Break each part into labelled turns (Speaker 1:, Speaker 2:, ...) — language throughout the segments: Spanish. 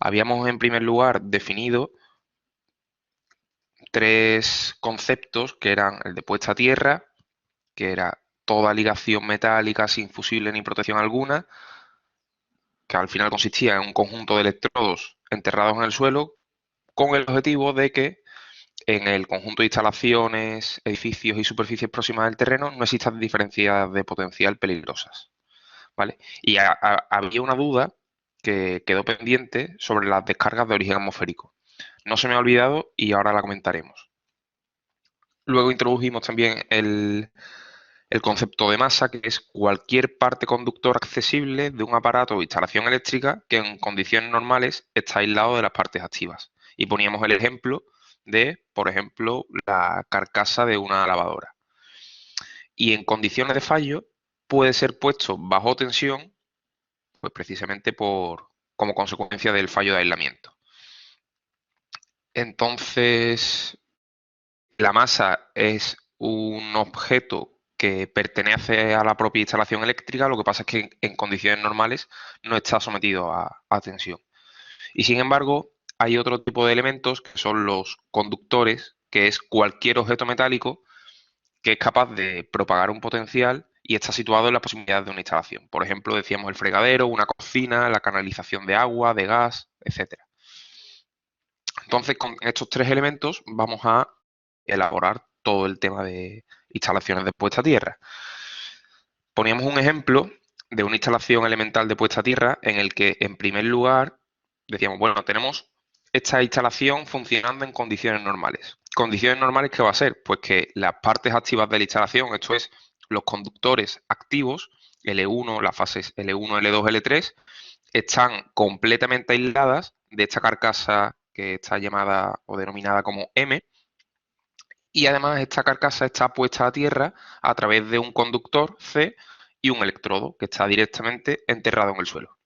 Speaker 1: habíamos en primer lugar definido tres conceptos que eran el de puesta a tierra, que era toda ligación metálica sin fusible ni protección alguna, que al final consistía en un conjunto de electrodos enterrados en el suelo con el objetivo de que en el conjunto de instalaciones, edificios y superficies próximas del terreno no existan diferencias de potencial peligrosas, ¿vale? Y había una duda que quedó pendiente sobre las descargas de origen atmosférico. No se me ha olvidado y ahora la comentaremos. Luego introdujimos también el concepto de masa, que es cualquier parte conductora accesible de un aparato o instalación eléctrica que en condiciones normales está aislado de las partes activas. Y poníamos el ejemplo de, por ejemplo, la carcasa de una lavadora. Y en condiciones de fallo puede ser puesto bajo tensión, pues precisamente como consecuencia del fallo de aislamiento. Entonces, la masa es un objeto que pertenece a la propia instalación eléctrica, lo que pasa es que en condiciones normales no está sometido a tensión. Y sin embargo, hay otro tipo de elementos que son los conductores, que es cualquier objeto metálico que es capaz de propagar un potencial y está situado en las proximidades de una instalación. Por ejemplo, decíamos el fregadero, una cocina, la canalización de agua, de gas, etcétera. Entonces, con estos tres elementos vamos a elaborar todo el tema de instalaciones de puesta a tierra. Poníamos un ejemplo de una instalación elemental de puesta a tierra en el que, en primer lugar, decíamos, bueno, tenemos esta instalación funcionando en condiciones normales. ¿Condiciones normales qué va a ser? Pues que las partes activas de la instalación, esto es, los conductores activos, L1, las fases L1, L2, L3, están completamente aisladas de esta carcasa que está llamada o denominada como M, y además esta carcasa está puesta a tierra a través de un conductor C y un electrodo que está directamente enterrado en el suelo.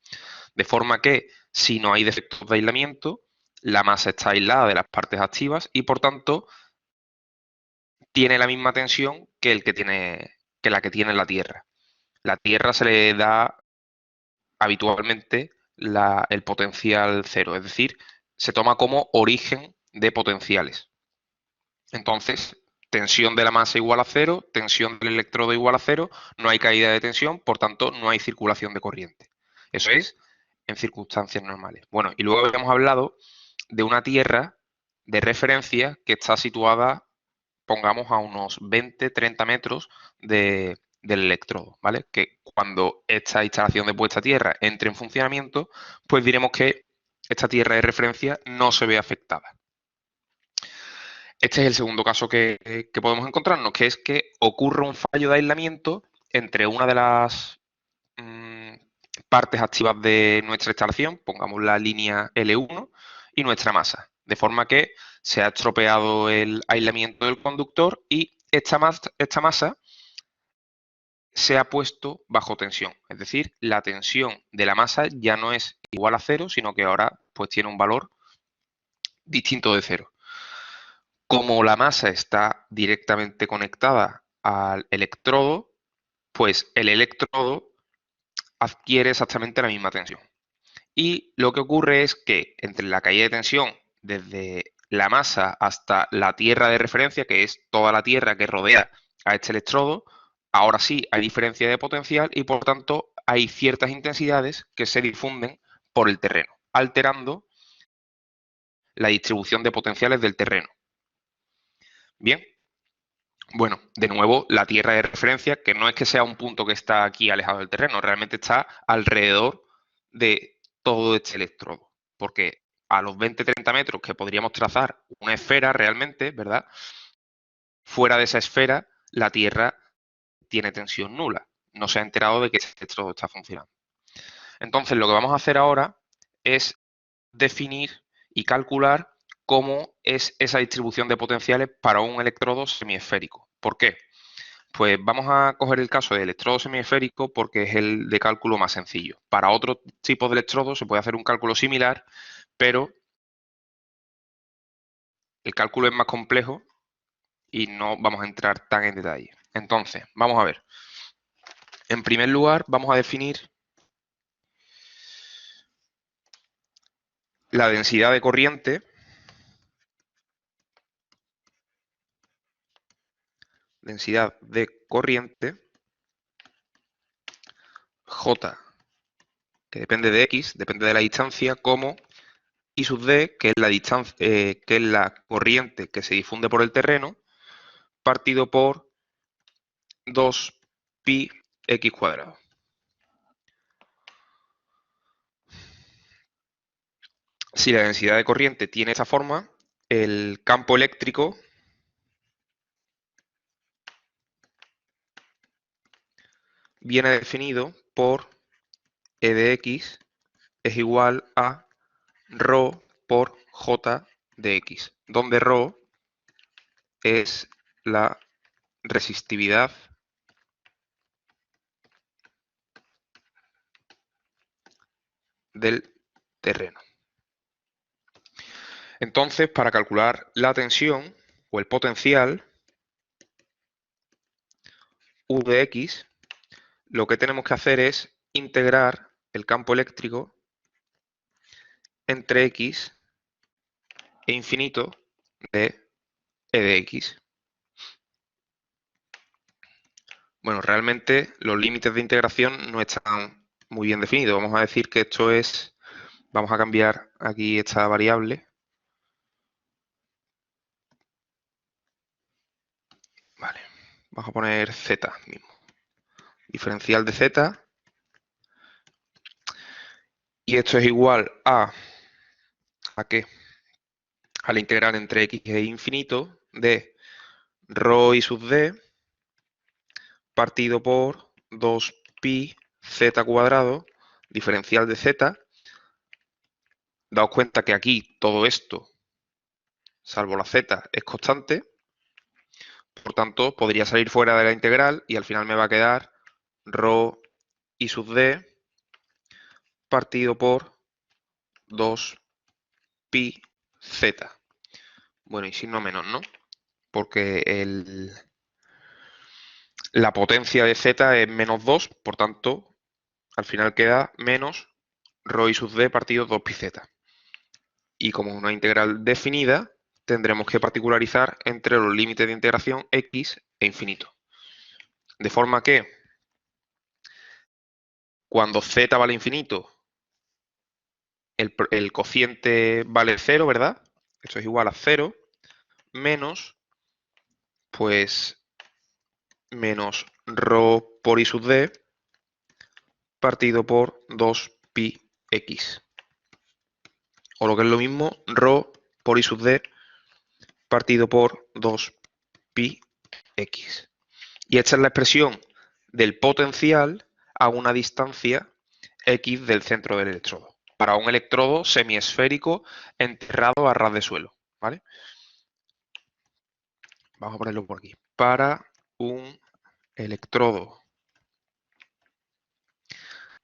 Speaker 1: De forma que, si no hay defectos de aislamiento, la masa está aislada de las partes activas y, por tanto, tiene la misma tensión que la que tiene la Tierra. La Tierra se le da habitualmente el potencial cero, es decir, se toma como origen de potenciales. Entonces, tensión de la masa igual a cero, tensión del electrodo igual a cero, no hay caída de tensión, por tanto, no hay circulación de corriente. Eso es en circunstancias normales. Bueno, y luego habíamos hablado de una tierra de referencia que está situada, pongamos, a unos 20-30 metros del electrodo, ¿vale? Que cuando esta instalación de puesta a tierra entre en funcionamiento, pues diremos que esta tierra de referencia no se ve afectada. Este es el segundo caso que podemos encontrarnos, que es que ocurre un fallo de aislamiento entre una de las partes activas de nuestra instalación, pongamos la línea L1, y nuestra masa, de forma que se ha estropeado el aislamiento del conductor y esta masa se ha puesto bajo tensión. Es decir, la tensión de la masa ya no es igual a cero, sino que ahora pues tiene un valor distinto de cero. Como la masa está directamente conectada al electrodo, pues el electrodo adquiere exactamente la misma tensión. Y lo que ocurre es que entre la caída de tensión desde la masa hasta la tierra de referencia, que es toda la tierra que rodea a este electrodo, ahora sí hay diferencia de potencial y por tanto hay ciertas intensidades que se difunden por el terreno, alterando la distribución de potenciales del terreno. Bien, bueno, de nuevo, la tierra de referencia, que no es que sea un punto que está aquí alejado del terreno, realmente está alrededor de todo este electrodo, porque a los 20-30 metros que podríamos trazar una esfera realmente, ¿verdad? Fuera de esa esfera, la Tierra tiene tensión nula. No se ha enterado de que ese electrodo está funcionando. Entonces, lo que vamos a hacer ahora es definir y calcular cómo es esa distribución de potenciales para un electrodo semiesférico. ¿Por qué? Pues vamos a coger el caso del electrodo semiesférico porque es el de cálculo más sencillo. Para otro tipo de electrodos se puede hacer un cálculo similar, pero el cálculo es más complejo y no vamos a entrar tan en detalle. Entonces, vamos a ver. En primer lugar, vamos a definir la densidad de corriente J, que depende de X, depende de la distancia, como I sub D, que es la distancia, que es la corriente que se difunde por el terreno, partido por 2pi x cuadrado. Si la densidad de corriente tiene esta forma, el campo eléctrico viene definido por E de X es igual a ρ por J de X, donde ρ es la resistividad del terreno. Entonces, para calcular la tensión o el potencial U de X, lo que tenemos que hacer es integrar el campo eléctrico entre X e infinito de E de X. Bueno, realmente los límites de integración no están muy bien definidos. Vamos a decir que esto es, vamos a cambiar aquí esta variable. Vale, vamos a poner Z mismo. Diferencial de Z. Y esto es igual ¿a qué? Al integrar entre X e infinito de ρ I sub D partido por 2pi Z cuadrado, diferencial de Z. Daos cuenta que aquí todo esto, salvo la Z, es constante. Por tanto, podría salir fuera de la integral y al final me va a quedar ρ I sub D partido por 2pi Z. Bueno, y signo menos, ¿no? Porque la potencia de Z es menos 2, por tanto, al final queda menos ρ I sub D partido 2pi Z. Y como una integral definida, tendremos que particularizar entre los límites de integración X e infinito. De forma que cuando Z vale infinito, el cociente vale 0, ¿verdad? Esto es igual a 0 menos, pues, menos ρ por I sub D partido por 2pi x. O lo que es lo mismo, ρ por I sub D partido por 2pi x. Y esta es la expresión del potencial a una distancia x del centro del electrodo, para un electrodo semiesférico enterrado a ras de suelo, ¿vale? Vamos a ponerlo por aquí. Para un electrodo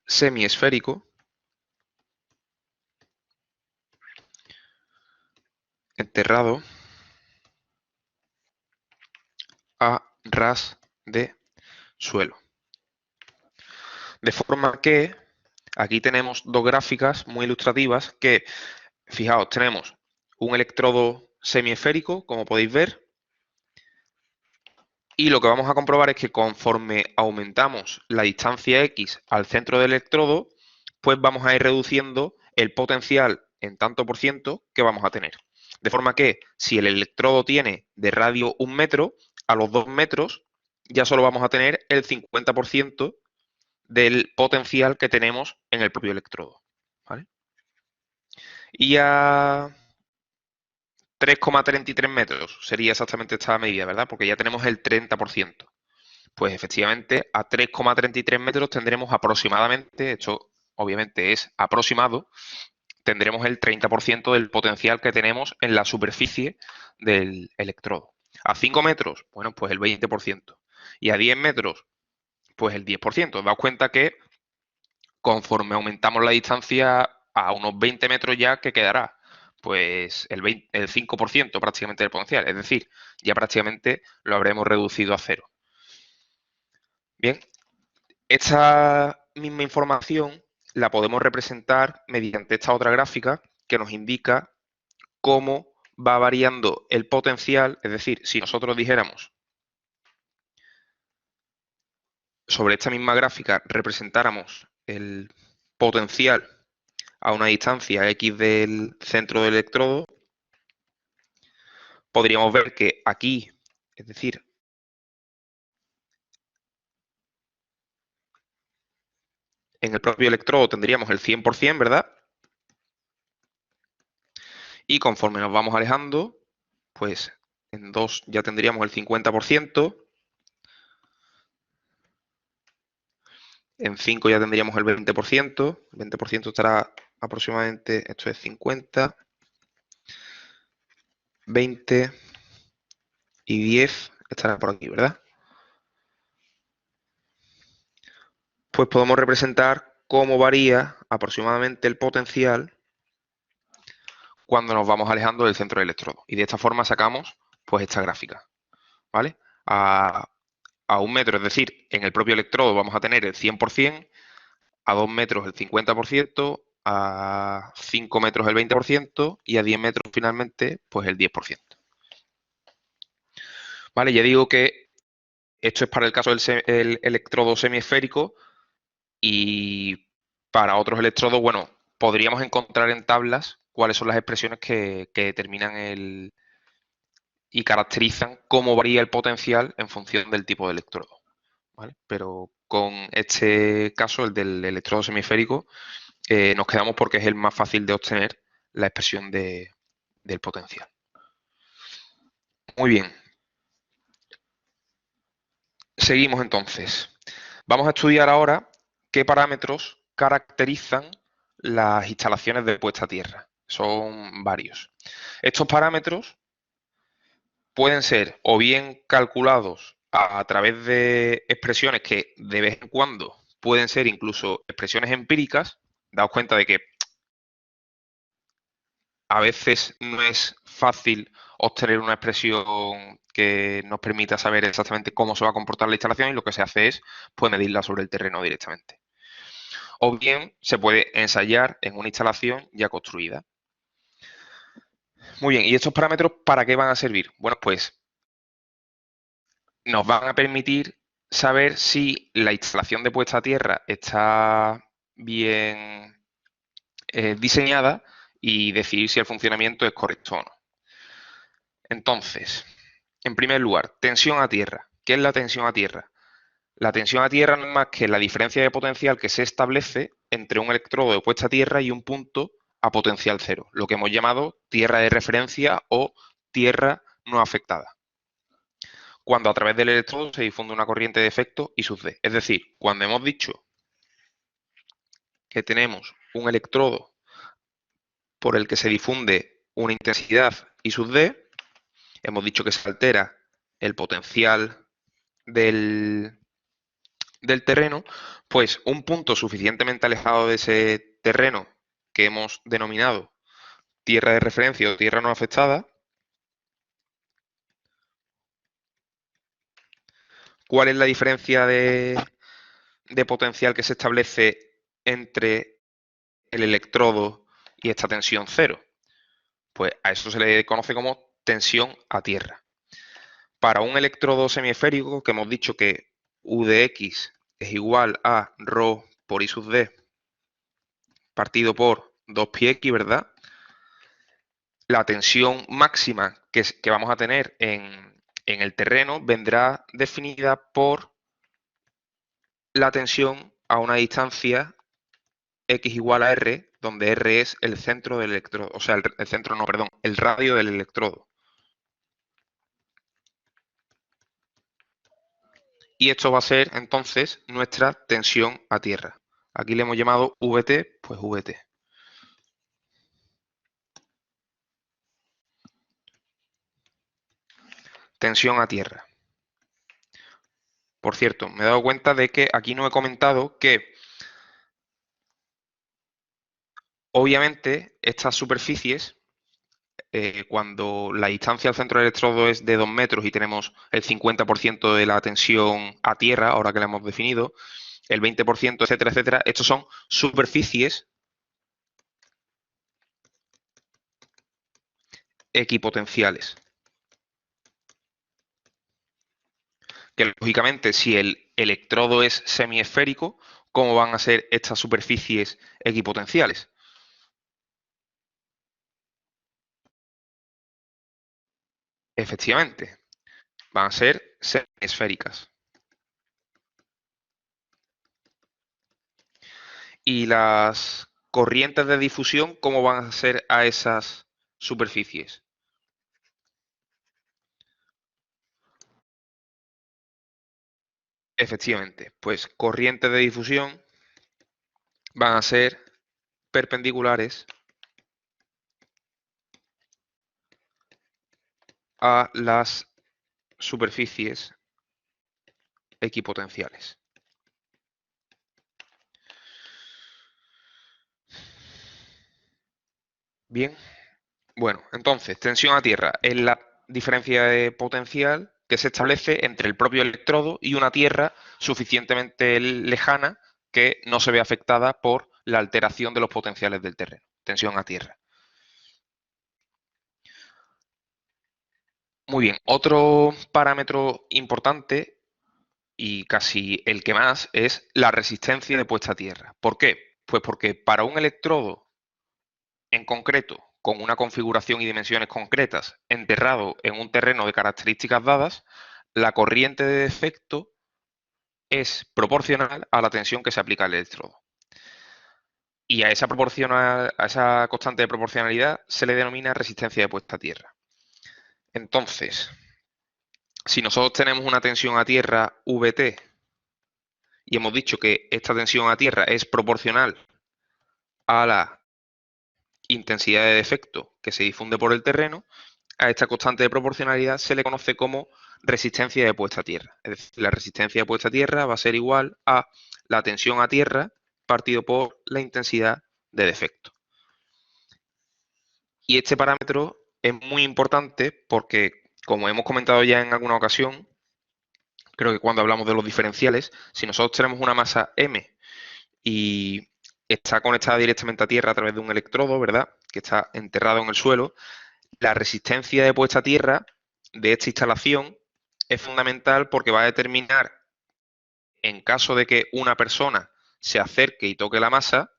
Speaker 1: semiesférico enterrado a ras de suelo. De forma que aquí tenemos dos gráficas muy ilustrativas que, fijaos, tenemos un electrodo semiesférico, como podéis ver, y lo que vamos a comprobar es que conforme aumentamos la distancia X al centro del electrodo, pues vamos a ir reduciendo el potencial en tanto por ciento que vamos a tener. De forma que si el electrodo tiene de radio 1 metro, a los 2 metros ya solo vamos a tener el 50% del potencial que tenemos en el propio electrodo, ¿vale? Y a 3,33 metros sería exactamente esta medida, ¿verdad? Porque ya tenemos el 30%. Pues efectivamente a 3,33 metros tendremos aproximadamente, esto obviamente es aproximado, tendremos el 30% del potencial que tenemos en la superficie del electrodo. A 5 metros, bueno, pues el 20%. Y a 10 metros, pues el 10%. Daos cuenta que conforme aumentamos la distancia a unos 20 metros ya, ¿qué quedará? Pues el 5% prácticamente del potencial. Es decir, ya prácticamente lo habremos reducido a cero. Bien, esta misma información la podemos representar mediante esta otra gráfica que nos indica cómo va variando el potencial, es decir, si nosotros dijéramos sobre esta misma gráfica representáramos el potencial a una distancia X del centro del electrodo, podríamos ver que aquí, es decir, en el propio electrodo tendríamos el 100%, ¿verdad? Y conforme nos vamos alejando, pues en 2 ya tendríamos el 50%, en 5 ya tendríamos el 20%, el 20% estará aproximadamente, esto es 50, 20 y 10 estará por aquí, ¿verdad? Pues podemos representar cómo varía aproximadamente el potencial cuando nos vamos alejando del centro del electrodo. Y de esta forma sacamos pues esta gráfica, ¿vale? A 1 metro, es decir, en el propio electrodo vamos a tener el 100%, a 2 metros el 50%, a 5 metros el 20% y a 10 metros finalmente pues el 10%. Vale, ya digo que esto es para el caso del electrodo semiesférico y para otros electrodos, bueno, podríamos encontrar en tablas cuáles son las expresiones que determinan y caracterizan cómo varía el potencial en función del tipo de electrodo, ¿vale? Pero con este caso, el del electrodo semisférico, nos quedamos porque es el más fácil de obtener la expresión del potencial. Muy bien. Seguimos entonces. Vamos a estudiar ahora qué parámetros caracterizan las instalaciones de puesta a tierra. Son varios. Estos parámetros pueden ser o bien calculados a través de expresiones que de vez en cuando pueden ser incluso expresiones empíricas. Daos cuenta de que a veces no es fácil obtener una expresión que nos permita saber exactamente cómo se va a comportar la instalación y lo que se hace es pues, medirla sobre el terreno directamente. O bien se puede ensayar en una instalación ya construida. Muy bien, ¿y estos parámetros para qué van a servir? Bueno, pues nos van a permitir saber si la instalación de puesta a tierra está bien diseñada y decidir si el funcionamiento es correcto o no. Entonces, en primer lugar, tensión a tierra. ¿Qué es la tensión a tierra? La tensión a tierra no es más que la diferencia de potencial que se establece entre un electrodo de puesta a tierra y un punto a potencial cero, lo que hemos llamado tierra de referencia o tierra no afectada, cuando a través del electrodo se difunde una corriente de efecto I sub D. Es decir, cuando hemos dicho que tenemos un electrodo por el que se difunde una intensidad I sub D, hemos dicho que se altera el potencial del terreno, pues un punto suficientemente alejado de ese terreno que hemos denominado tierra de referencia o tierra no afectada, ¿cuál es la diferencia de potencial que se establece entre el electrodo y esta tensión cero? Pues a eso se le conoce como tensión a tierra. Para un electrodo semiesférico, que hemos dicho que U de X es igual a ρ por I sub D partido por 2πx, ¿verdad? La tensión máxima que vamos a tener en el terreno vendrá definida por la tensión a una distancia x igual a r, donde r es el centro del electrodo, o sea, el centro no, perdón, el radio del electrodo. Y esto va a ser entonces nuestra tensión a tierra. Aquí le hemos llamado VT, pues VT. Tensión a tierra. Por cierto, me he dado cuenta de que aquí no he comentado que obviamente estas superficies, cuando la distancia al centro del electrodo es de 2 metros y tenemos el 50% de la tensión a tierra, ahora que la hemos definido, el 20%, etcétera, etcétera, estos son superficies equipotenciales. Que lógicamente, si el electrodo es semiesférico, ¿cómo van a ser estas superficies equipotenciales? Efectivamente, van a ser semiesféricas. Y las corrientes de difusión, ¿cómo van a ser a esas superficies? Efectivamente, pues corrientes de difusión van a ser perpendiculares a las superficies equipotenciales. Bien, bueno, entonces, tensión a tierra es la diferencia de potencial que se establece entre el propio electrodo y una tierra suficientemente lejana que no se ve afectada por la alteración de los potenciales del terreno. Tensión a tierra. Muy bien, otro parámetro importante y casi el que más es la resistencia de puesta a tierra. ¿Por qué? Pues porque para un electrodo en concreto, con una configuración y dimensiones concretas, enterrado en un terreno de características dadas, la corriente de defecto es proporcional a la tensión que se aplica al electrodo. Y a a esa constante de proporcionalidad se le denomina resistencia de puesta a tierra. Entonces, si nosotros tenemos una tensión a tierra Vt y hemos dicho que esta tensión a tierra es proporcional a la intensidad de defecto que se difunde por el terreno, a esta constante de proporcionalidad se le conoce como resistencia de puesta a tierra. Es decir, la resistencia de puesta a tierra va a ser igual a la tensión a tierra partido por la intensidad de defecto. Y este parámetro es muy importante porque, como hemos comentado ya en alguna ocasión, creo que cuando hablamos de los diferenciales, si nosotros tenemos una masa m y está conectada directamente a tierra a través de un electrodo, ¿verdad? Que está enterrado en el suelo, la resistencia de puesta a tierra de esta instalación es fundamental porque va a determinar, en caso de que una persona se acerque y toque la masa,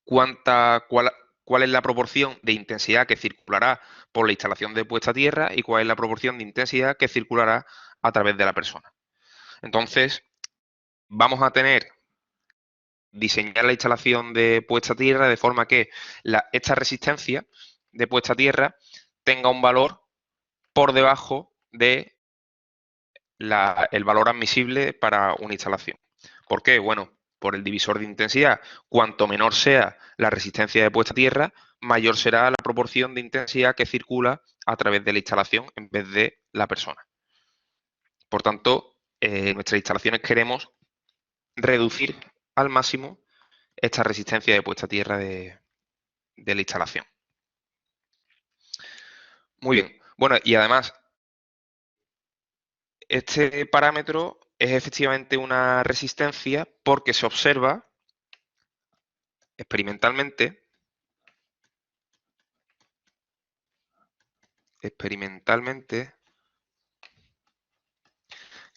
Speaker 1: cuál es la proporción de intensidad que circulará por la instalación de puesta a tierra y cuál es la proporción de intensidad que circulará a través de la persona. Entonces, vamos a diseñar la instalación de puesta a tierra de forma que esta resistencia de puesta a tierra tenga un valor por debajo de el valor admisible para una instalación. ¿Por qué? Bueno, por el divisor de intensidad. Cuanto menor sea la resistencia de puesta a tierra, mayor será la proporción de intensidad que circula a través de la instalación en vez de la persona. Por tanto, en nuestras instalaciones queremos reducir al máximo esta resistencia de puesta a tierra de la instalación. Muy bien. Bueno, y además, este parámetro es efectivamente una resistencia porque se observa experimentalmente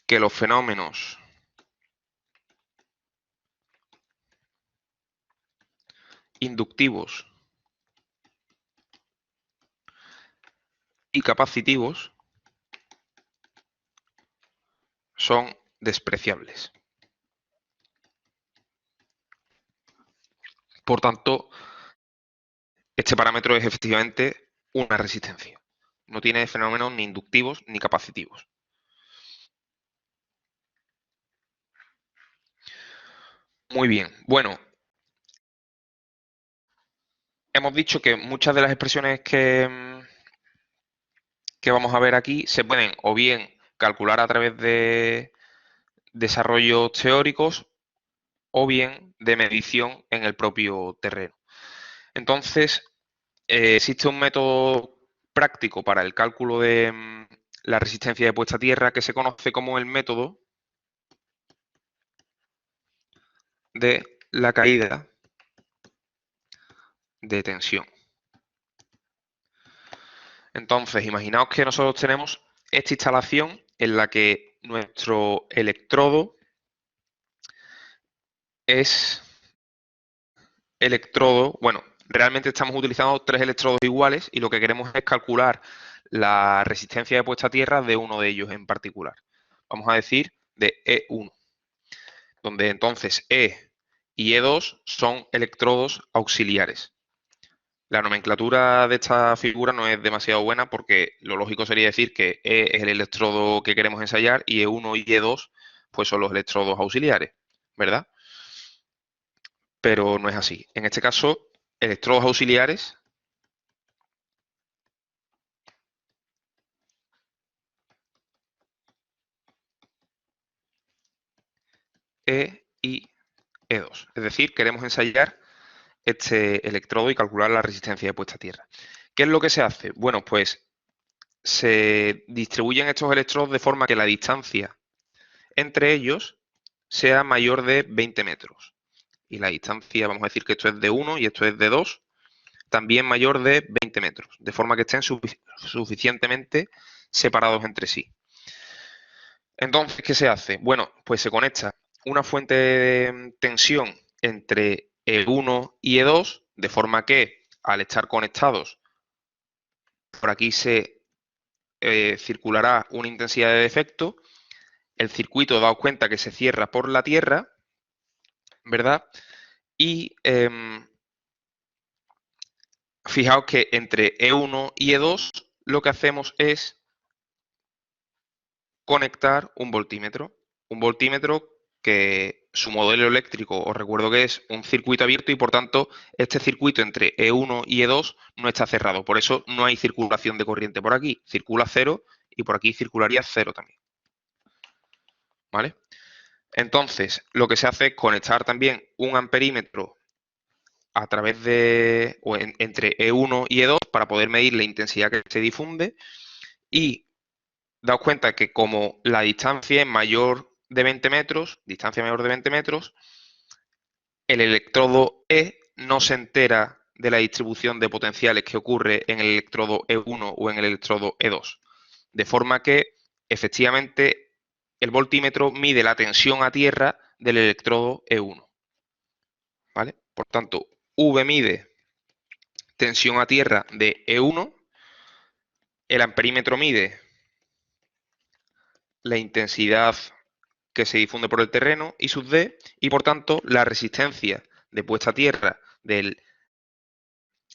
Speaker 1: que los fenómenos inductivos y capacitivos son despreciables. Por tanto, este parámetro es efectivamente una resistencia. No tiene fenómenos ni inductivos ni capacitivos. Muy bien. Bueno, hemos dicho que muchas de las expresiones que vamos a ver aquí se pueden o bien calcular a través de desarrollos teóricos o bien de medición en el propio terreno. Entonces, existe un método práctico para el cálculo de la resistencia de puesta a tierra que se conoce como el método de la caída de tensión. Entonces, imaginaos que nosotros tenemos esta instalación en la que nuestro electrodo es bueno, realmente estamos utilizando 3 electrodos iguales y lo que queremos es calcular la resistencia de puesta a tierra de uno de ellos en particular. Vamos a decir de E1, donde entonces E y E2 son electrodos auxiliares. La nomenclatura de esta figura no es demasiado buena porque lo lógico sería decir que E es el electrodo que queremos ensayar y E1 y E2 pues son los electrodos auxiliares, ¿verdad? Pero no es así. En este caso, electrodos auxiliares E y E2. Es decir, queremos ensayar este electrodo y calcular la resistencia de puesta a tierra. ¿Qué es lo que se hace? Bueno, pues se distribuyen estos electrodos de forma que la distancia entre ellos sea mayor de 20 metros. Y la distancia, vamos a decir que esto es de 1 y esto es de 2, también mayor de 20 metros, de forma que estén suficientemente separados entre sí. Entonces, ¿qué se hace? Bueno, pues se conecta una fuente de tensión entre E1 y E2, de forma que al estar conectados, por aquí se circulará una intensidad de defecto. El circuito, daos cuenta que se cierra por la tierra, ¿verdad? Y fijaos que entre E1 y E2 lo que hacemos es conectar un voltímetro. Un voltímetro que su modelo eléctrico, os recuerdo que es un circuito abierto y por tanto este circuito entre E1 y E2 no está cerrado. Por eso no hay circulación de corriente por aquí. Circula cero y por aquí circularía cero también. ¿Vale? Entonces, lo que se hace es conectar también un amperímetro a través de, entre E1 y E2 para poder medir la intensidad que se difunde y daos cuenta que como la distancia es mayor de 20 metros, distancia mayor de 20 metros, el electrodo E no se entera de la distribución de potenciales que ocurre en el electrodo E1 o en el electrodo E2. De forma que, efectivamente, el voltímetro mide la tensión a tierra del electrodo E1. ¿Vale? Por tanto, V mide tensión a tierra de E1, el amperímetro mide la intensidad que se difunde por el terreno y sub D, y por tanto la resistencia de puesta a tierra del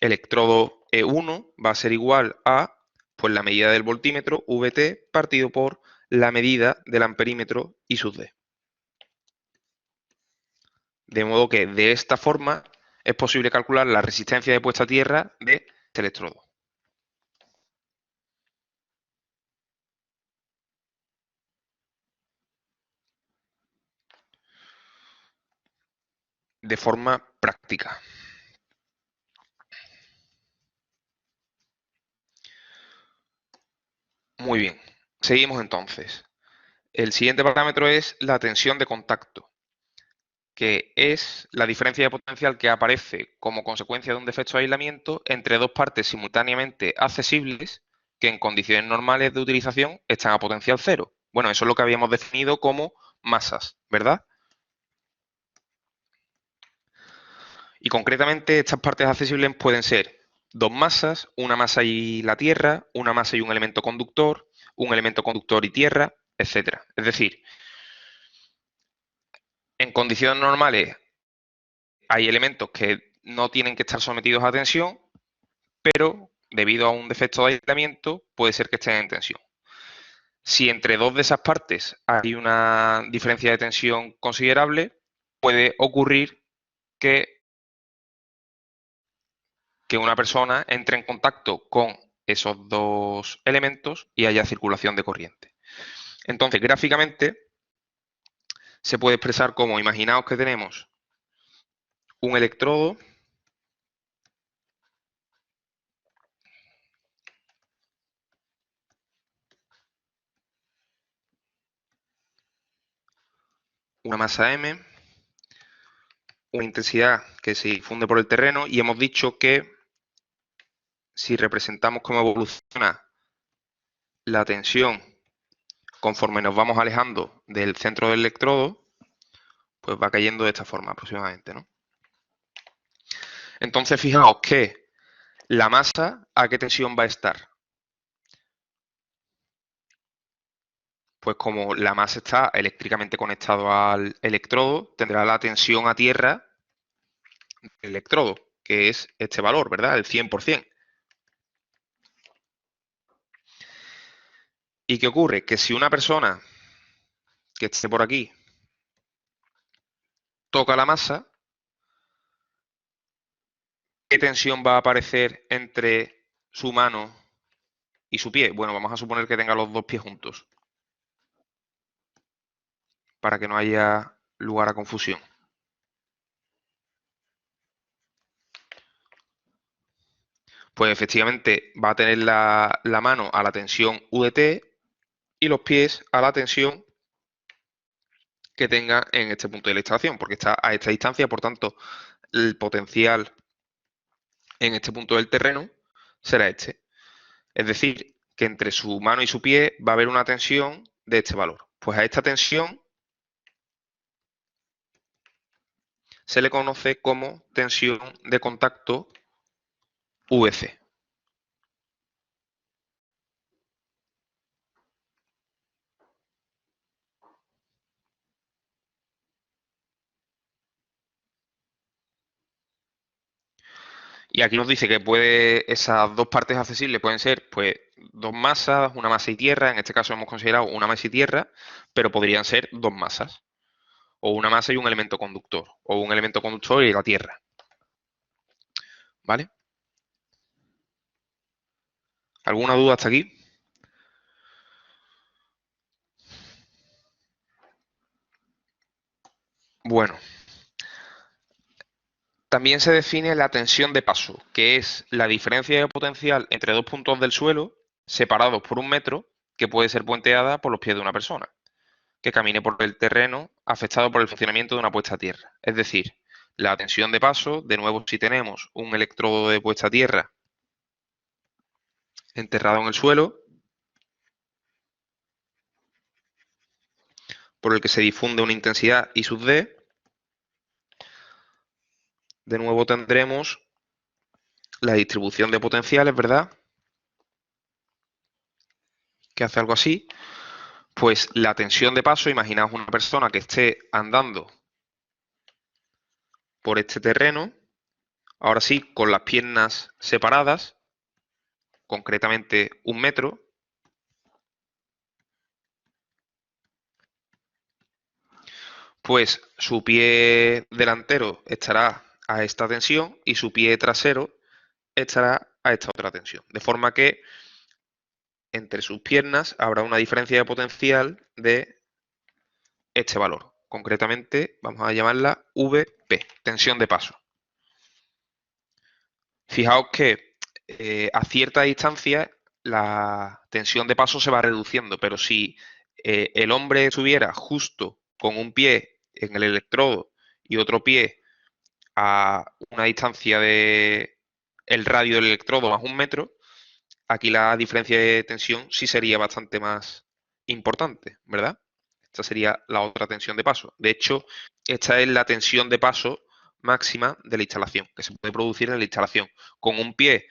Speaker 1: electrodo E1 va a ser igual a pues, la medida del voltímetro VT partido por la medida del amperímetro I sub D. De modo que de esta forma es posible calcular la resistencia de puesta a tierra de este electrodo. De forma práctica. Muy bien, seguimos entonces. El siguiente parámetro es la tensión de contacto, que es la diferencia de potencial que aparece como consecuencia de un defecto de aislamiento entre dos partes simultáneamente accesibles que en condiciones normales de utilización están a potencial cero. Bueno, eso es lo que habíamos definido como masas, ¿verdad? Y concretamente estas partes accesibles pueden ser dos masas, una masa y la Tierra, una masa y un elemento conductor y tierra, etcétera. Es decir, en condiciones normales hay elementos que no tienen que estar sometidos a tensión, pero debido a un defecto de aislamiento puede ser que estén en tensión. Si entre dos de esas partes hay una diferencia de tensión considerable, puede ocurrir que, una persona entre en contacto con esos dos elementos y haya circulación de corriente. Entonces, gráficamente se puede expresar como, imaginaos que tenemos un electrodo una masa M, una intensidad que se difunde por el terreno y hemos dicho que si representamos cómo evoluciona la tensión conforme nos vamos alejando del centro del electrodo, pues va cayendo de esta forma aproximadamente, ¿no? Entonces, fijaos que la masa, ¿a qué tensión va a estar? Pues como la masa está eléctricamente conectado al electrodo, tendrá la tensión a tierra del electrodo, que es este valor, ¿verdad? El 100%. ¿Y qué ocurre? Que si una persona que esté por aquí toca la masa, ¿qué tensión va a aparecer entre su mano y su pie? Bueno, vamos a suponer que tenga los dos pies juntos, para que no haya lugar a confusión. Pues efectivamente va a tener la mano a la tensión U de T y los pies a la tensión que tenga en este punto de la instalación, porque está a esta distancia, por tanto, el potencial en este punto del terreno será este. Es decir, que entre su mano y su pie va a haber una tensión de este valor. Pues a esta tensión se le conoce como tensión de contacto VC. Y aquí nos dice que esas dos partes accesibles pueden ser pues dos masas, una masa y tierra, en este caso hemos considerado una masa y tierra, pero podrían ser dos masas, o una masa y un elemento conductor, o un elemento conductor y la tierra. ¿Vale? ¿Alguna duda hasta aquí? Bueno, también se define la tensión de paso, que es la diferencia de potencial entre dos puntos del suelo separados por 1 metro, que puede ser puenteada por los pies de una persona que camine por el terreno afectado por el funcionamiento de una puesta a tierra. Es decir, la tensión de paso, de nuevo, si tenemos un electrodo de puesta a tierra enterrado en el suelo, por el que se difunde una intensidad I sub D, de nuevo tendremos la distribución de potenciales, ¿verdad? Que hace algo así. Pues la tensión de paso, imaginaos una persona que esté andando por este terreno, ahora sí, con las piernas separadas, concretamente 1 metro, pues su pie delantero estará a esta tensión y su pie trasero estará a esta otra tensión. De forma que entre sus piernas habrá una diferencia de potencial de este valor. Concretamente vamos a llamarla VP, tensión de paso. Fijaos que a cierta distancia la tensión de paso se va reduciendo, pero si el hombre estuviera justo con un pie en el electrodo y otro pie a una distancia de el radio del electrodo más 1 metro, aquí la diferencia de tensión sí sería bastante más importante, ¿verdad? Esta sería la otra tensión de paso. De hecho, esta es la tensión de paso máxima de la instalación, que se puede producir en la instalación, con un pie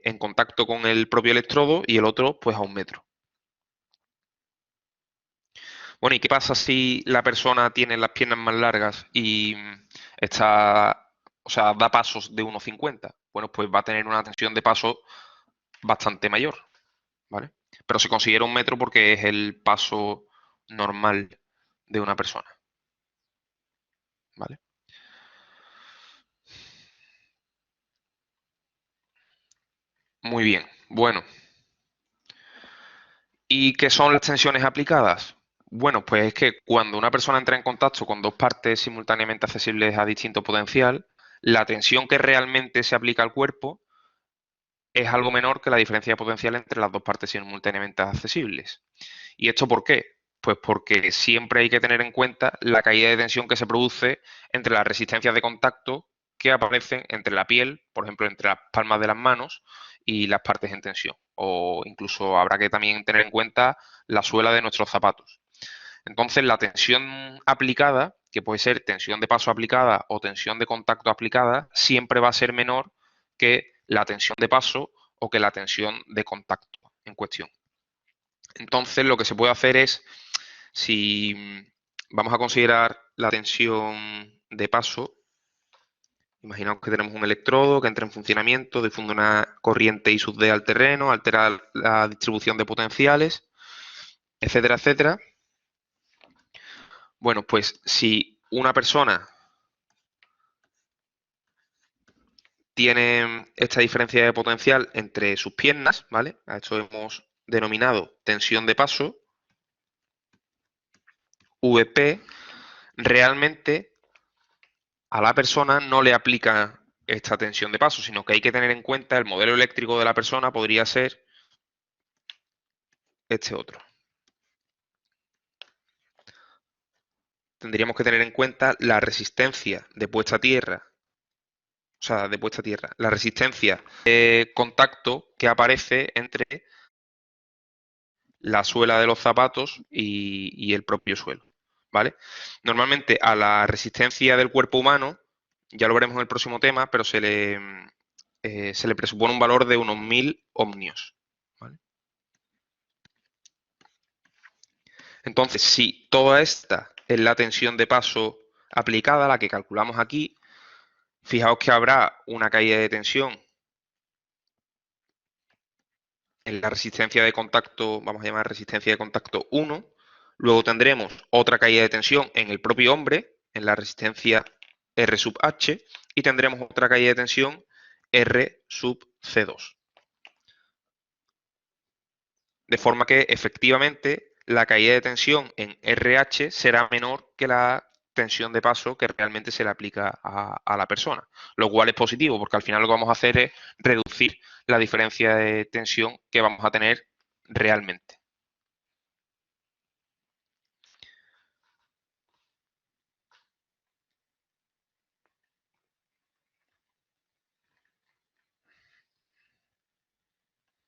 Speaker 1: en contacto con el propio electrodo y el otro pues a 1 metro. Bueno, ¿y qué pasa si la persona tiene las piernas más largas y está, o sea, da pasos de 1,50? Bueno, pues va a tener una tensión de paso bastante mayor, ¿vale? Pero se considera 1 metro porque es el paso normal de una persona, ¿vale? Muy bien, bueno. ¿Y qué son las tensiones aplicadas? Bueno, pues es que cuando una persona entra en contacto con dos partes simultáneamente accesibles a distinto potencial, la tensión que realmente se aplica al cuerpo es algo menor que la diferencia de potencial entre las dos partes simultáneamente accesibles. ¿Y esto por qué? Pues porque siempre hay que tener en cuenta la caída de tensión que se produce entre las resistencias de contacto que aparecen entre la piel, por ejemplo, entre las palmas de las manos y las partes en tensión. O incluso habrá que también tener en cuenta la suela de nuestros zapatos. Entonces, la tensión aplicada, que puede ser tensión de paso aplicada o tensión de contacto aplicada, siempre va a ser menor que la tensión de paso o que la tensión de contacto en cuestión. Entonces, lo que se puede hacer es, si vamos a considerar la tensión de paso, imaginaos que tenemos un electrodo que entra en funcionamiento, difunde una corriente I sub D al terreno, altera la distribución de potenciales, etcétera, etcétera. Bueno, pues si una persona tiene esta diferencia de potencial entre sus piernas, ¿vale? A esto hemos denominado tensión de paso, Vp, realmente a la persona no le aplica esta tensión de paso, sino que hay que tener en cuenta el modelo eléctrico de la persona podría ser este otro. Tendríamos que tener en cuenta la resistencia de puesta a tierra, la resistencia de contacto que aparece entre la suela de los zapatos y el propio suelo, ¿vale? Normalmente a la resistencia del cuerpo humano, ya lo veremos en el próximo tema, pero se le presupone un valor de unos 1000 ohmios, ¿vale? Entonces, si toda esta es la tensión de paso aplicada, la que calculamos aquí, fijaos que habrá una caída de tensión en la resistencia de contacto, vamos a llamar resistencia de contacto 1, luego tendremos otra caída de tensión en el propio hombre, en la resistencia R sub H, y tendremos otra caída de tensión R sub C2. De forma que efectivamente la caída de tensión en RH será menor que la tensión de paso que realmente se le aplica a la persona, lo cual es positivo porque al final lo que vamos a hacer es reducir la diferencia de tensión que vamos a tener realmente.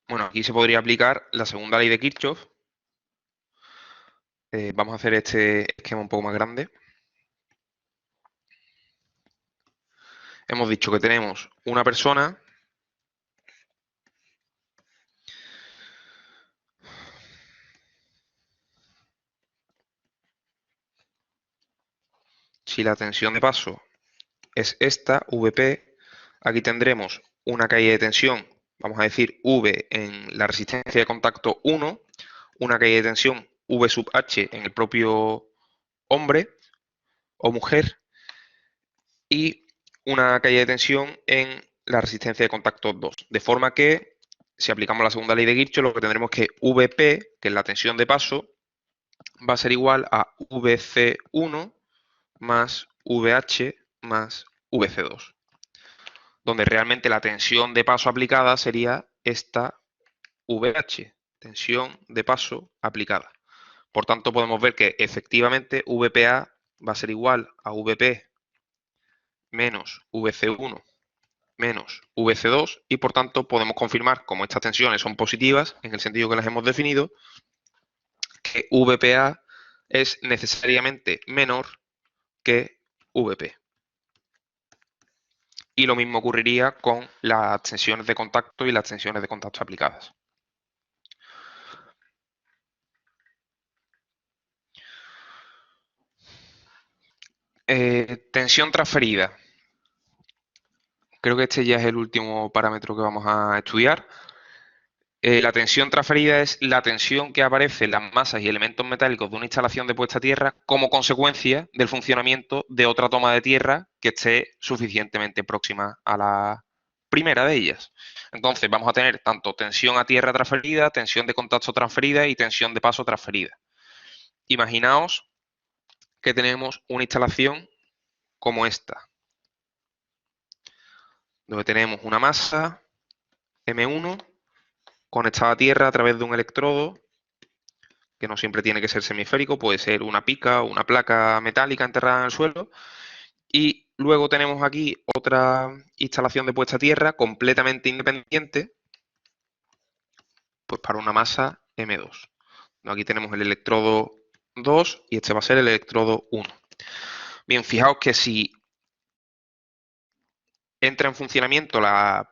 Speaker 1: Bueno, aquí se podría aplicar la segunda ley de Kirchhoff. Vamos a hacer este esquema un poco más grande. Hemos dicho que tenemos una persona si la tensión de paso es esta, Vp, aquí tendremos una caída de tensión, vamos a decir V en la resistencia de contacto 1, una caída de tensión V sub H en el propio hombre o mujer y una caída de tensión en la resistencia de contacto 2. De forma que, si aplicamos la segunda ley de Kirchhoff, lo que tendremos que Vp, que es la tensión de paso, va a ser igual a Vc1 más Vh más Vc2, donde realmente la tensión de paso aplicada sería esta VH, tensión de paso aplicada. Por tanto, podemos ver que efectivamente VPA va a ser igual a VP menos VC1 menos VC2 y por tanto podemos confirmar, como estas tensiones son positivas, en el sentido que las hemos definido, que VPA es necesariamente menor que VP. Y lo mismo ocurriría con las tensiones de contacto y las tensiones de contacto aplicadas. Tensión transferida. Creo que este ya es el último parámetro que vamos a estudiar. La tensión transferida es la tensión que aparece en las masas y elementos metálicos de una instalación de puesta a tierra como consecuencia del funcionamiento de otra toma de tierra que esté suficientemente próxima a la primera de ellas. Entonces vamos a tener tanto tensión a tierra transferida, tensión de contacto transferida y tensión de paso transferida. Imaginaos que tenemos una instalación como esta, donde tenemos una masa M1 conectada a tierra a través de un electrodo, que no siempre tiene que ser semisférico, puede ser una pica o una placa metálica enterrada en el suelo, y Luego tenemos aquí otra instalación de puesta a tierra completamente independiente, pues para una masa M2. Aquí tenemos el electrodo 2 y este va a ser el electrodo 1. Bien, fijaos que si entra en funcionamiento la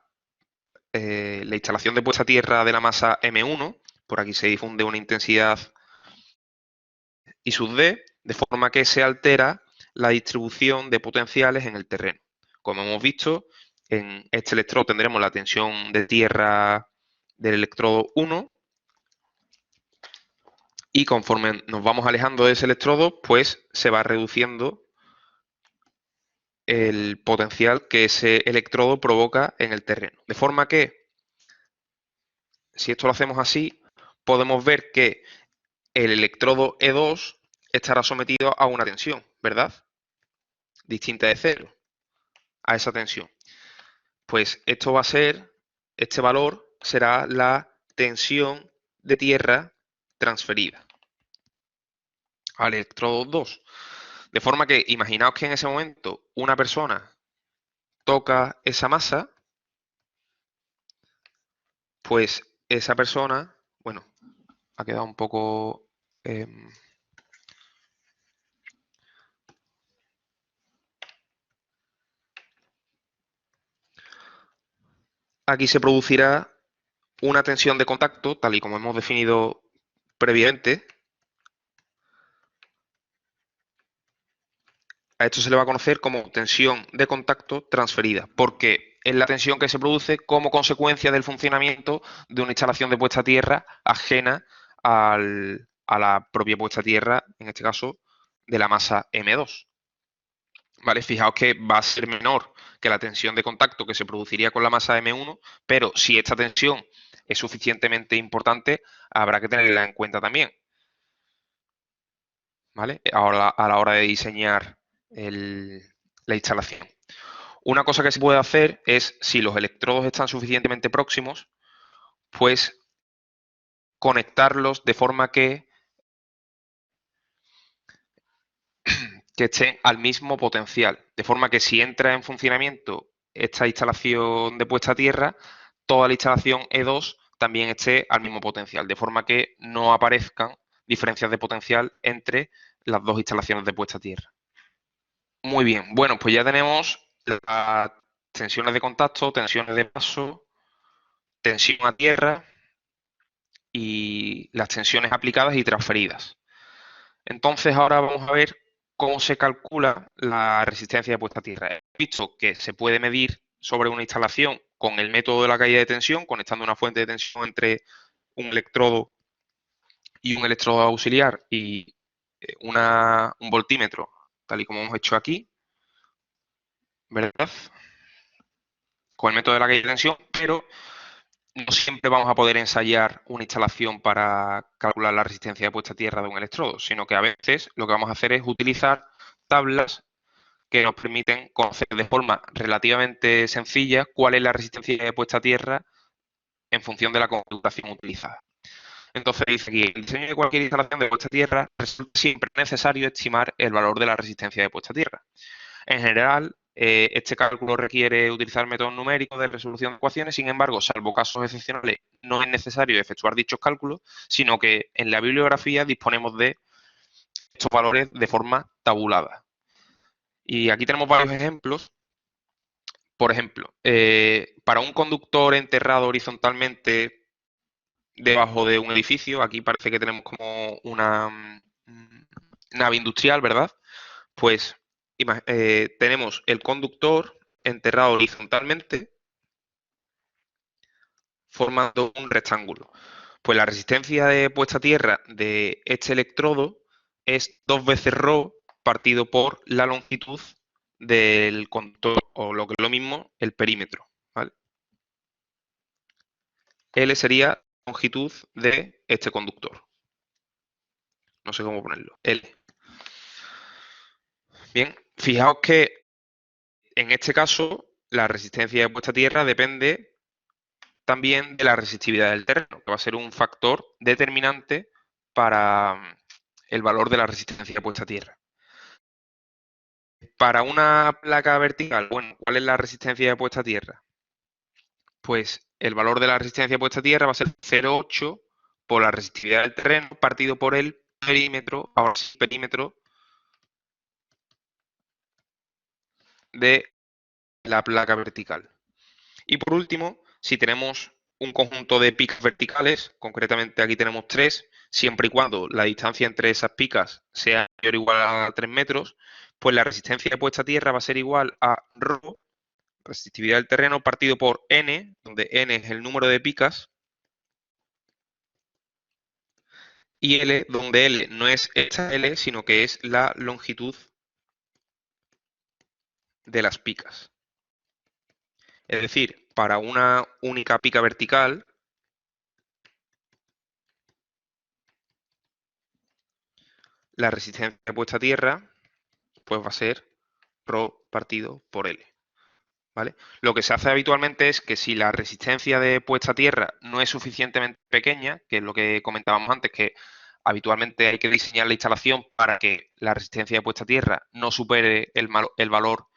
Speaker 1: instalación de puesta a tierra de la masa M1, por aquí se difunde una intensidad I sub D, de forma que se altera la distribución de potenciales en el terreno. Como hemos visto, en este electrodo tendremos la tensión de tierra del electrodo 1 y conforme nos vamos alejando de ese electrodo, pues se va reduciendo el potencial que ese electrodo provoca en el terreno. De forma que, si esto lo hacemos así, podemos ver que el electrodo E2 estará sometido a una tensión, ¿verdad? Distinta de cero, a esa tensión. Pues esto va a ser, este valor será la tensión de tierra transferida al electrodo 2. De forma que imaginaos que en ese momento una persona toca esa masa, pues esa persona, bueno, ha quedado un poco... aquí se producirá una tensión de contacto, tal y como hemos definido previamente. A esto se le va a conocer como tensión de contacto transferida, porque es la tensión que se produce como consecuencia del funcionamiento de una instalación de puesta a tierra ajena a la propia puesta a tierra, en este caso, de la masa M2. ¿Vale? Fijaos que va a ser menor que la tensión de contacto que se produciría con la masa M1, pero si esta tensión es suficientemente importante, habrá que tenerla en cuenta también. ¿Vale? Ahora, a la hora de diseñar la instalación. Una cosa que se puede hacer es, si los electrodos están suficientemente próximos, pues conectarlos de forma que estén al mismo potencial. De forma que si entra en funcionamiento esta instalación de puesta a tierra, toda la instalación E2 también esté al mismo potencial. De forma que no aparezcan diferencias de potencial entre las dos instalaciones de puesta a tierra. Muy bien, bueno, pues ya tenemos las tensiones de contacto, tensiones de paso, tensión a tierra y las tensiones aplicadas y transferidas. Entonces ahora vamos a ver cómo se calcula la resistencia de puesta a tierra. He visto que se puede medir sobre una instalación con el método de la caída de tensión, conectando una fuente de tensión entre un electrodo y un electrodo auxiliar y un voltímetro, tal y como hemos hecho aquí, ¿verdad? Con el método de la caída de tensión, pero no siempre vamos a poder ensayar una instalación para calcular la resistencia de puesta a tierra de un electrodo, sino que a veces lo que vamos a hacer es utilizar tablas que nos permiten conocer de forma relativamente sencilla cuál es la resistencia de puesta a tierra en función de la computación utilizada. Entonces dice aquí, en el diseño de cualquier instalación de puesta a tierra resulta siempre necesario estimar el valor de la resistencia de puesta a tierra. En general, este cálculo requiere utilizar métodos numéricos de resolución de ecuaciones, sin embargo, salvo casos excepcionales, no es necesario efectuar dichos cálculos, sino que en la bibliografía disponemos de estos valores de forma tabulada. Y aquí tenemos varios ejemplos. Por ejemplo, para un conductor enterrado horizontalmente debajo de un edificio, aquí parece que tenemos como una nave industrial, ¿verdad? Pues tenemos el conductor enterrado horizontalmente formando un rectángulo. Pues la resistencia de puesta a tierra de este electrodo es 2 veces ρ partido por la longitud del conductor, o lo que es lo mismo, el perímetro. ¿Vale? L sería la longitud de este conductor. No sé cómo ponerlo. L. Bien, fijaos que en este caso la resistencia de puesta a tierra depende también de la resistividad del terreno, que va a ser un factor determinante para el valor de la resistencia puesta a tierra. Para una placa vertical, bueno, ¿cuál es la resistencia de puesta a tierra? Pues el valor de la resistencia de puesta a tierra va a ser 0,8 por la resistividad del terreno partido por el perímetro, ahora sí, perímetro de la placa vertical. Y por último, si tenemos un conjunto de picas verticales, concretamente aquí tenemos 3, siempre y cuando la distancia entre esas picas sea mayor o igual a 3 metros, pues la resistencia de puesta a tierra va a ser igual a ρ, resistividad del terreno, partido por n, donde n es el número de picas, y L, donde L no es esta L, sino que es la longitud de las picas. Es decir, para una única pica vertical, la resistencia de puesta a tierra pues va a ser ρ partido por L. ¿Vale? Lo que se hace habitualmente es que si la resistencia de puesta a tierra no es suficientemente pequeña, que es lo que comentábamos antes, que habitualmente hay que diseñar la instalación para que la resistencia de puesta a tierra no supere el valor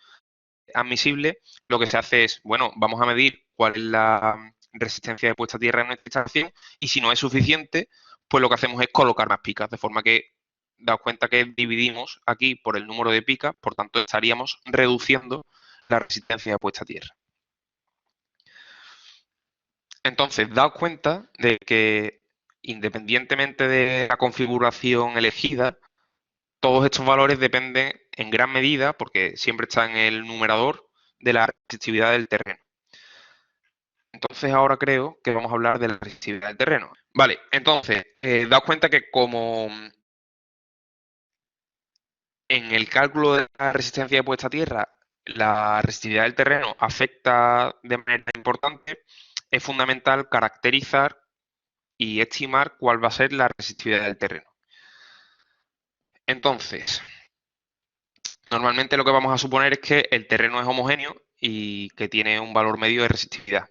Speaker 1: admisible, lo que se hace es, bueno, vamos a medir cuál es la resistencia de puesta a tierra en nuestra instalación y si no es suficiente, pues lo que hacemos es colocar más picas, de forma que daos cuenta que dividimos aquí por el número de picas, por tanto estaríamos reduciendo la resistencia de puesta a tierra. Entonces, daos cuenta de que independientemente de la configuración elegida, todos estos valores dependen en gran medida, porque siempre está en el numerador, de la resistividad del terreno. Entonces ahora creo que vamos a hablar de la resistividad del terreno. Vale, entonces, daos cuenta que como en el cálculo de la resistencia de puesta a tierra, la resistividad del terreno afecta de manera importante, es fundamental caracterizar y estimar cuál va a ser la resistividad del terreno. Entonces, normalmente lo que vamos a suponer es que el terreno es homogéneo y que tiene un valor medio de resistividad.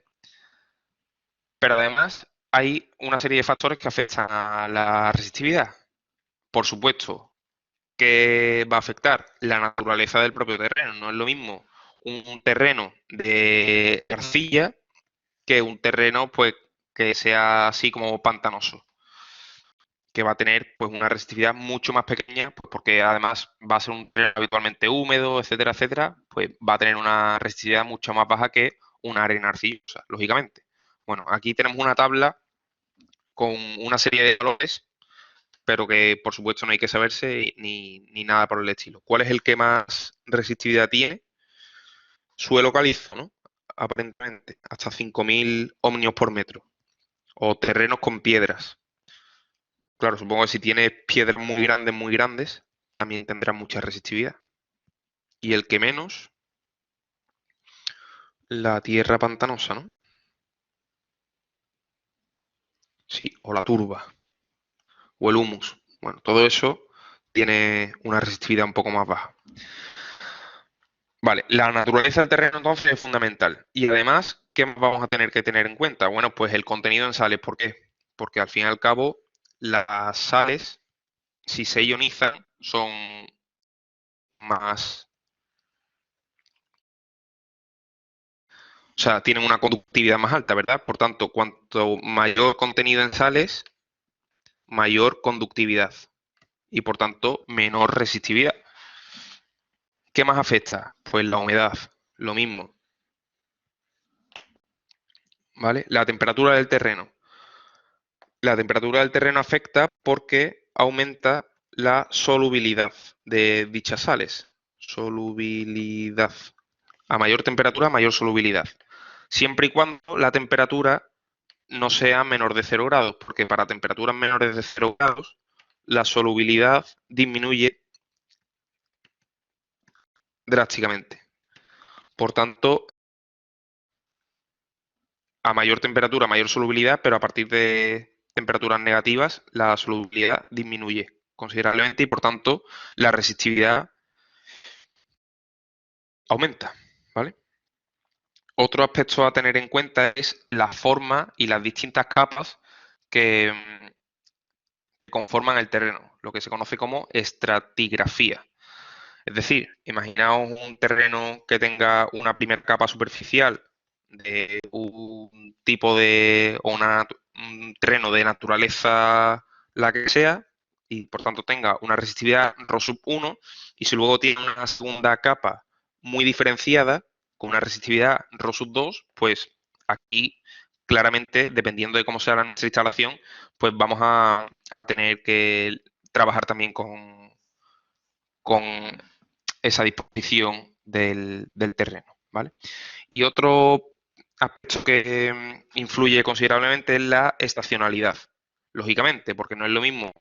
Speaker 1: Pero además hay una serie de factores que afectan a la resistividad. Por supuesto, que va a afectar la naturaleza del propio terreno. No es lo mismo un terreno de arcilla que un terreno pues que sea así como pantanoso, que va a tener pues una resistividad mucho más pequeña, pues, porque además va a ser un terreno habitualmente húmedo, etcétera, etcétera, pues va a tener una resistividad mucho más baja que una arena arcillosa, lógicamente. Bueno, aquí tenemos una tabla con una serie de valores, pero que por supuesto no hay que saberse ni nada por el estilo. ¿Cuál es el que más resistividad tiene? Suelo calizo, ¿no? Aparentemente, hasta 5.000 ohmios por metro. O terrenos con piedras. Claro, supongo que si tienes piedras muy grandes, también tendrá mucha resistividad. Y el que menos, la tierra pantanosa, ¿no? Sí, o la turba, o el humus. Bueno, todo eso tiene una resistividad un poco más baja. Vale, la naturaleza del terreno entonces es fundamental. Y además, ¿qué más vamos a tener que tener en cuenta? Bueno, pues el contenido en sales. ¿Por qué? Porque al fin y al cabo, las sales, si se ionizan, son más, o sea, tienen una conductividad más alta, ¿verdad? Por tanto, cuanto mayor contenido en sales, mayor conductividad y por tanto menor resistividad. ¿Qué más afecta? Pues la humedad, lo mismo, ¿vale? La temperatura del terreno. La temperatura del terreno afecta porque aumenta la solubilidad de dichas sales. Solubilidad. A mayor temperatura, mayor solubilidad. Siempre y cuando la temperatura no sea menor de 0 grados, porque para temperaturas menores de 0 grados, la solubilidad disminuye drásticamente. Por tanto, a mayor temperatura, mayor solubilidad, pero a partir de temperaturas negativas, la solubilidad disminuye considerablemente y por tanto la resistividad aumenta, ¿vale? Otro aspecto a tener en cuenta es la forma y las distintas capas que conforman el terreno, lo que se conoce como estratigrafía. Es decir, imaginaos un terreno que tenga una primera capa superficial de un tipo de, o un terreno de naturaleza la que sea, y por tanto tenga una resistividad Rho sub 1, y si luego tiene una segunda capa muy diferenciada, con una resistividad Rho sub 2, pues aquí claramente, dependiendo de cómo sea nuestra instalación, pues vamos a tener que trabajar también con esa disposición del terreno, ¿vale? Y otro aspecto que influye considerablemente es la estacionalidad, lógicamente, porque no es lo mismo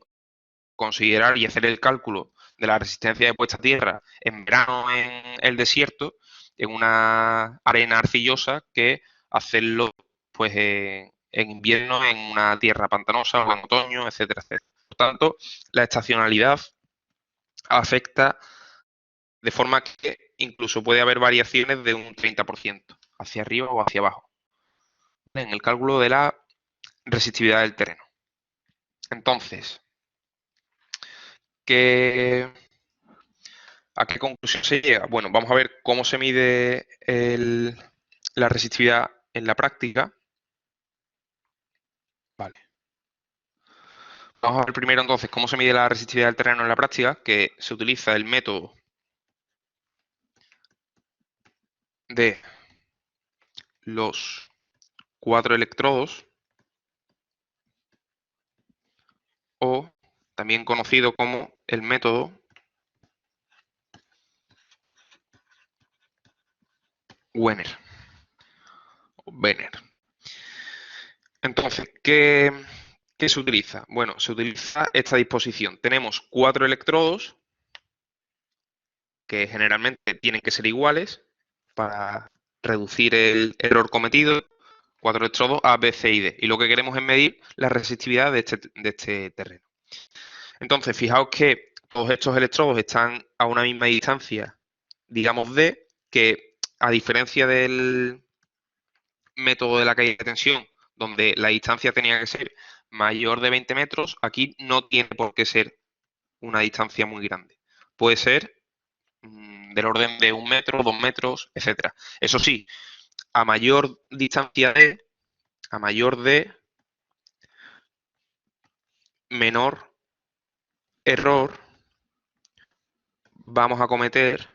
Speaker 1: considerar y hacer el cálculo de la resistencia de puesta a tierra en verano en el desierto, en una arena arcillosa, que hacerlo pues en invierno en una tierra pantanosa o en otoño, etcétera, etcétera. Por tanto, la estacionalidad afecta de forma que incluso puede haber variaciones de un 30% hacia arriba o hacia abajo en el cálculo de la resistividad del terreno. Entonces, ¿a qué conclusión se llega? Bueno, vamos a ver cómo se mide la resistividad en la práctica. Vale. Vamos a ver primero entonces cómo se mide la resistividad del terreno en la práctica, que se utiliza el método de los 4 electrodos, o también conocido como el método Wenner. Wenner. Entonces, ¿qué se utiliza? Bueno, se utiliza esta disposición. Tenemos 4 electrodos que generalmente tienen que ser iguales para reducir el error cometido. 4 electrodos A, B, C y D. Y lo que queremos es medir la resistividad de este terreno. Entonces, fijaos que todos estos electrodos están a una misma distancia, digamos D, que a diferencia del método de la caída de tensión, donde la distancia tenía que ser mayor de 20 metros, aquí no tiene por qué ser una distancia muy grande. Puede ser del orden de 1 metro, 2 metros, etcétera. Eso sí, a mayor distancia D, a mayor D, menor error vamos a cometer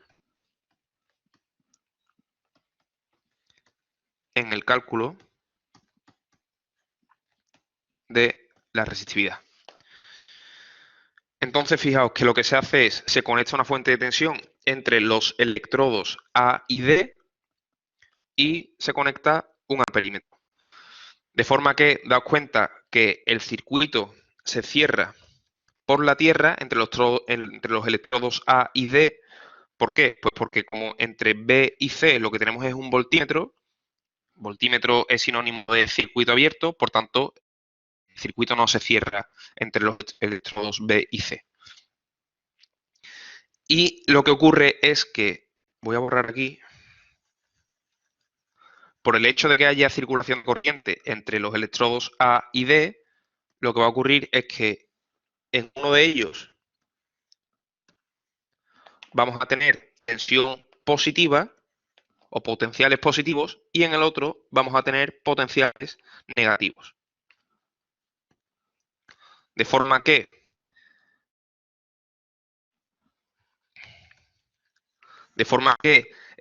Speaker 1: en el cálculo de la resistividad. Entonces, fijaos que lo que se hace es, se conecta una fuente de tensión entre los electrodos A y D y se conecta un amperímetro. De forma que, daos cuenta que el circuito se cierra por la tierra entre los electrodos A y D. ¿Por qué? Pues porque como entre B y C lo que tenemos es un voltímetro es sinónimo de circuito abierto, por tanto, el circuito no se cierra entre los electrodos B y C. Y lo que ocurre es que, voy a borrar aquí, por el hecho de que haya circulación de corriente entre los electrodos A y D, lo que va a ocurrir es que en uno de ellos vamos a tener tensión positiva o potenciales positivos y en el otro vamos a tener potenciales negativos. De forma que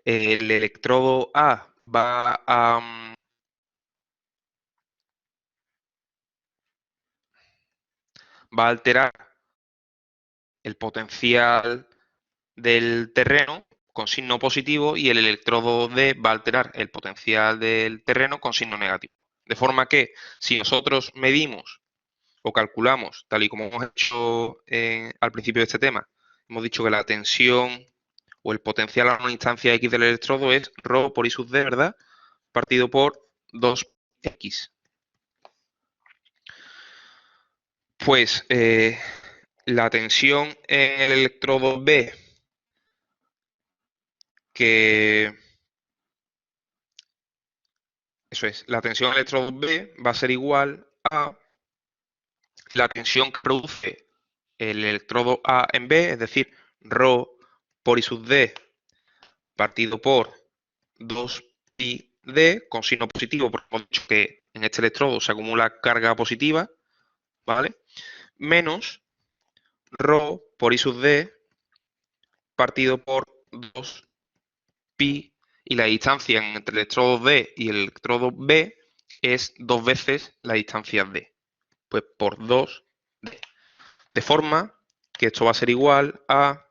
Speaker 1: el electrodo A va a alterar el potencial del terreno con signo positivo y el electrodo D va a alterar el potencial del terreno con signo negativo. De forma que si nosotros medimos o calculamos, tal y como hemos hecho al principio de este tema, hemos dicho que la tensión o el potencial a una instancia X del electrodo es ρ por I sub D, ¿verdad? Partido por 2X. Pues la tensión en el electrodo B, que eso es, la tensión en el electrodo B va a ser igual a la tensión que produce el electrodo A en B, es decir, ρ por I sub D partido por 2pi D con signo positivo, porque hemos dicho que en este electrodo se acumula carga positiva, ¿vale? Menos ρ por I sub D partido por 2pi, y la distancia entre el electrodo D y el electrodo B es 2 veces la distancia D, pues por 2D. De forma que esto va a ser igual a,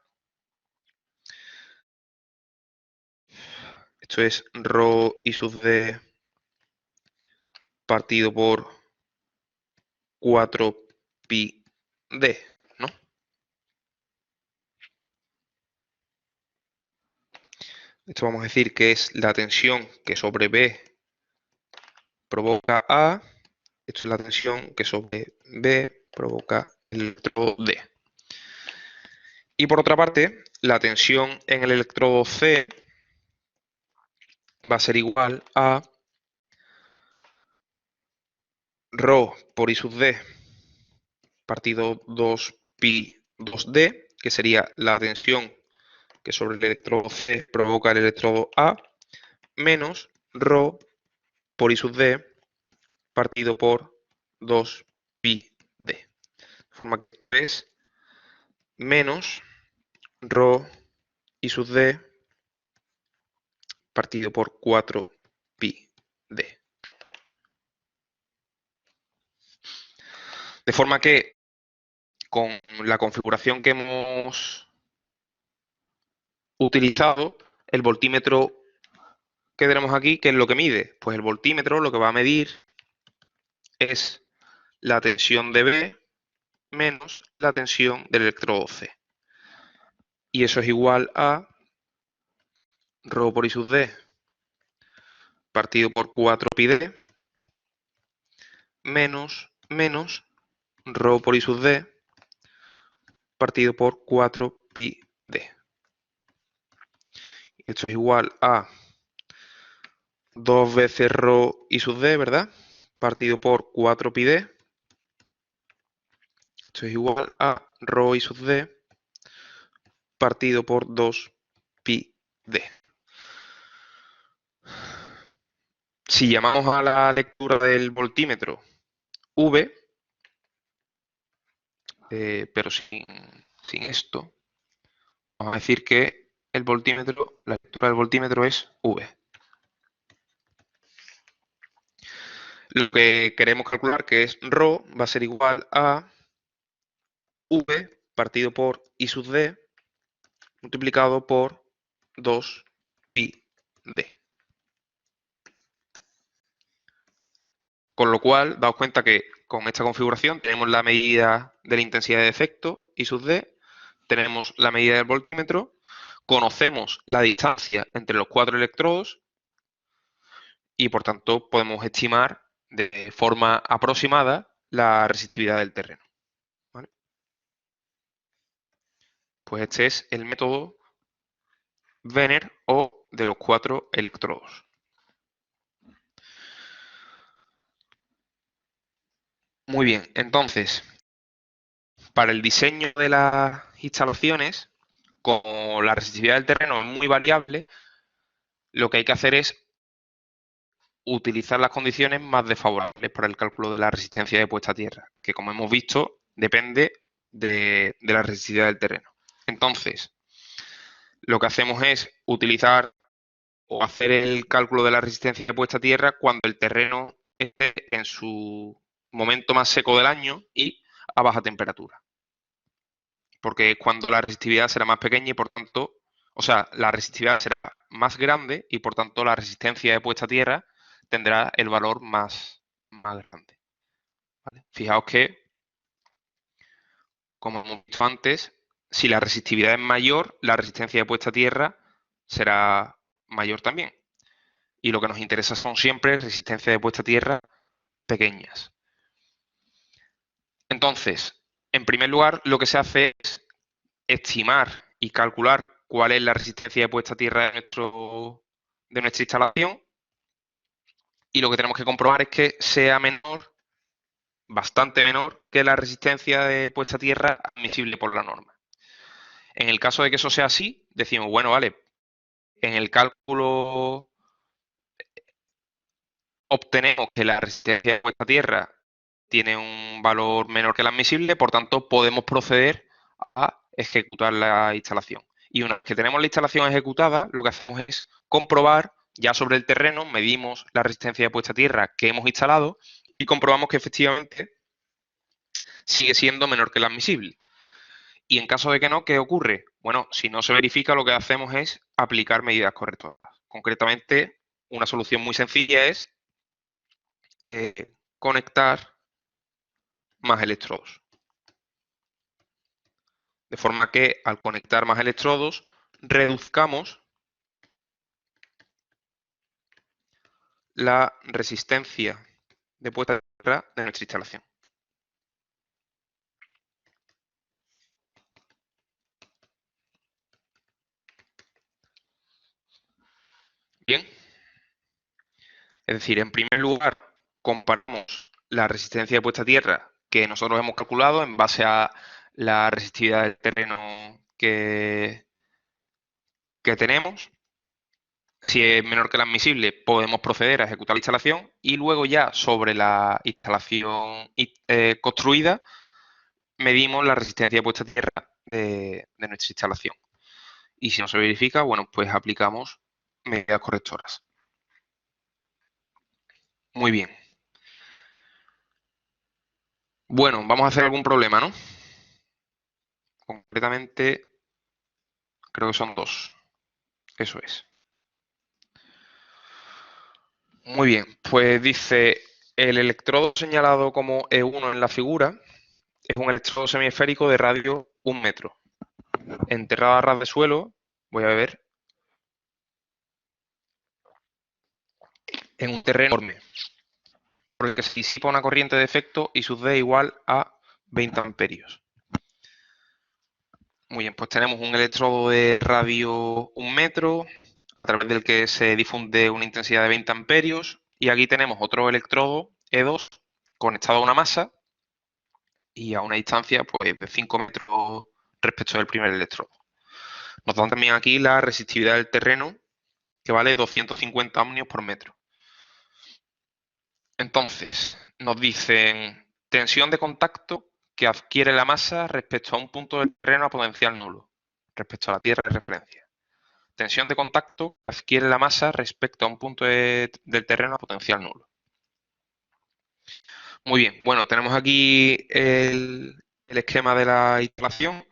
Speaker 1: esto es ρ I sub D partido por 4pi D, ¿no? Esto vamos a decir que es la tensión que sobre B provoca A. Esto es la tensión que sobre B provoca el electrodo D. Y por otra parte, la tensión en el electrodo C va a ser igual a ρ por I sub D partido 2pi 2D, que sería la tensión que sobre el electrodo C provoca el electrodo A, menos ρ por I sub D partido por 2pi D. De forma que es menos ρ I sub D partido por 4pi D. De forma que con la configuración que hemos utilizado, el voltímetro que tenemos aquí, ¿qué es lo que mide? Pues el voltímetro lo que va a medir es la tensión de B menos la tensión del electrodo C. Y eso es igual a ρ por I sub D partido por 4pi D menos ρ por I sub D partido por 4pi D. Esto es igual a 2 veces ρ I sub D, ¿verdad? Partido por 4pi D. Esto es igual a ρ I sub D partido por 2pi D. Si llamamos a la lectura del voltímetro V, pero sin esto, vamos a decir que el voltímetro, la lectura del voltímetro es V. Lo que queremos calcular, que es ρ, va a ser igual a V partido por I sub D multiplicado por 2pi D. Con lo cual, daos cuenta que con esta configuración tenemos la medida de la intensidad de efecto I sub D, tenemos la medida del voltímetro, conocemos la distancia entre los 4 electrodos y por tanto podemos estimar de forma aproximada la resistividad del terreno. ¿Vale? Pues este es el método Wiener o de los 4 electrodos. Muy bien, entonces, para el diseño de las instalaciones, como la resistividad del terreno es muy variable, lo que hay que hacer es utilizar las condiciones más desfavorables para el cálculo de la resistencia de puesta a tierra, que como hemos visto depende de la resistividad del terreno. Entonces, lo que hacemos es utilizar o hacer el cálculo de la resistencia de puesta a tierra cuando el terreno esté en su momento más seco del año y a baja temperatura. Porque es cuando la resistividad será más pequeña y por tanto, o sea, la resistividad será más grande y por tanto la resistencia de puesta a tierra tendrá el valor más grande. ¿Vale? Fijaos que, como hemos visto antes, si la resistividad es mayor, la resistencia de puesta a tierra será mayor también. Y lo que nos interesa son siempre resistencias de puesta a tierra pequeñas. Entonces, en primer lugar, lo que se hace es estimar y calcular cuál es la resistencia de puesta a tierra de nuestra instalación, y lo que tenemos que comprobar es que sea menor, bastante menor, que la resistencia de puesta a tierra admisible por la norma. En el caso de que eso sea así, decimos, bueno, vale, en el cálculo obtenemos que la resistencia de nuestra tierra tiene un valor menor que el admisible, por tanto, podemos proceder a ejecutar la instalación. Y una vez que tenemos la instalación ejecutada, lo que hacemos es comprobar ya sobre el terreno, medimos la resistencia de puesta a tierra que hemos instalado y comprobamos que efectivamente sigue siendo menor que el admisible. Y en caso de que no, ¿qué ocurre? Bueno, si no se verifica, lo que hacemos es aplicar medidas correctoras. Concretamente, una solución muy sencilla es conectar más electrodos. De forma que al conectar más electrodos, reduzcamos la resistencia de puesta a tierra de nuestra instalación. Bien, es decir, en primer lugar, comparamos la resistencia de puesta a tierra que nosotros hemos calculado en base a la resistividad del terreno que tenemos. Si es menor que el admisible, podemos proceder a ejecutar la instalación y luego ya sobre la instalación construida, medimos la resistencia puesta a tierra de nuestra instalación. Y si no se verifica, bueno, pues aplicamos medidas correctoras. Muy bien. Bueno, vamos a hacer algún problema, ¿no? Concretamente, creo que son dos. Eso es. Muy bien, pues dice, el electrodo señalado como E1 en la figura es un electrodo semiesférico de radio 1 metro. Enterrado a ras de suelo, voy a ver, en un terreno enorme, porque se disipa una corriente de efecto y su D igual a 20 amperios. Muy bien, pues tenemos un electrodo de radio 1 metro, a través del que se difunde una intensidad de 20 amperios, y aquí tenemos otro electrodo, E2, conectado a una masa y a una distancia pues, de 5 metros respecto del primer electrodo. Nos dan también aquí la resistividad del terreno, que vale 250 ohmios por metro. Entonces, nos dicen tensión de contacto que adquiere la masa respecto a un punto del terreno a potencial nulo, respecto a la tierra de referencia. Tensión de contacto que adquiere la masa respecto a un punto del terreno a potencial nulo. Muy bien, bueno, tenemos aquí el esquema de la instalación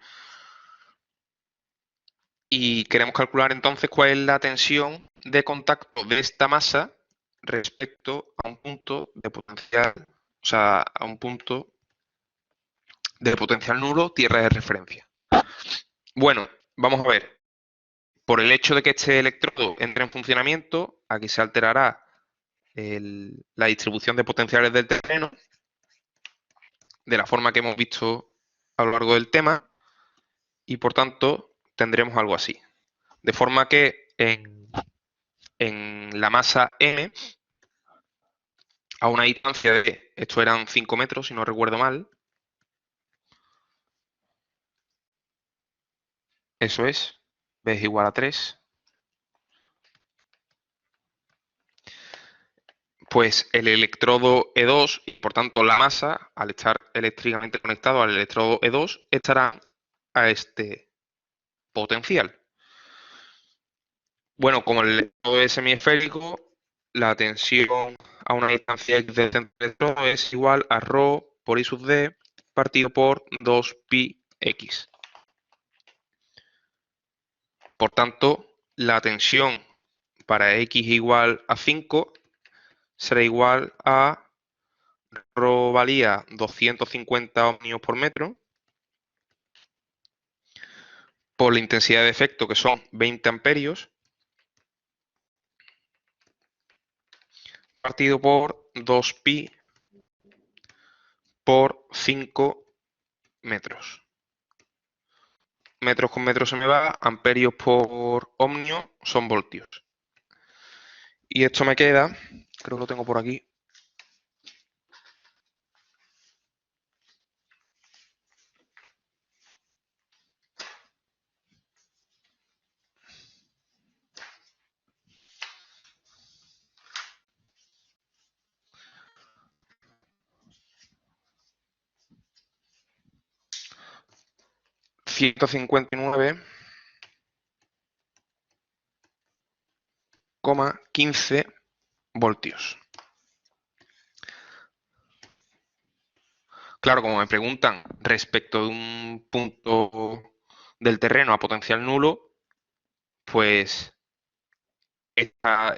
Speaker 1: y queremos calcular entonces cuál es la tensión de contacto de esta masa respecto a un punto de potencial, o sea, a un punto de potencial nulo, tierra de referencia. Bueno, vamos a ver. Por el hecho de que este electrodo entre en funcionamiento, aquí se alterará la distribución de potenciales del terreno de la forma que hemos visto a lo largo del tema y por tanto tendremos algo así. De forma que en la masa M, a una distancia de, esto eran 5 metros si no recuerdo mal, eso es, B es igual a 3, pues el electrodo E2 y por tanto la masa, al estar eléctricamente conectado al electrodo E2, estará a este potencial. Bueno, como el electrodo es semiesférico, la tensión a una distancia x del centro del electrodo es igual a ρ por I sub d partido por 2pi x. Por tanto, la tensión para x igual a 5 será igual a ρ valía 250 ohmios por metro por la intensidad de efecto que son 20 amperios partido por 2pi por 5 metros. Metros con metros se me va, amperios por ohmio son voltios. Y esto me queda, creo que lo tengo por aquí. 159,15 voltios. Claro, como me preguntan respecto de un punto del terreno a potencial nulo, pues esta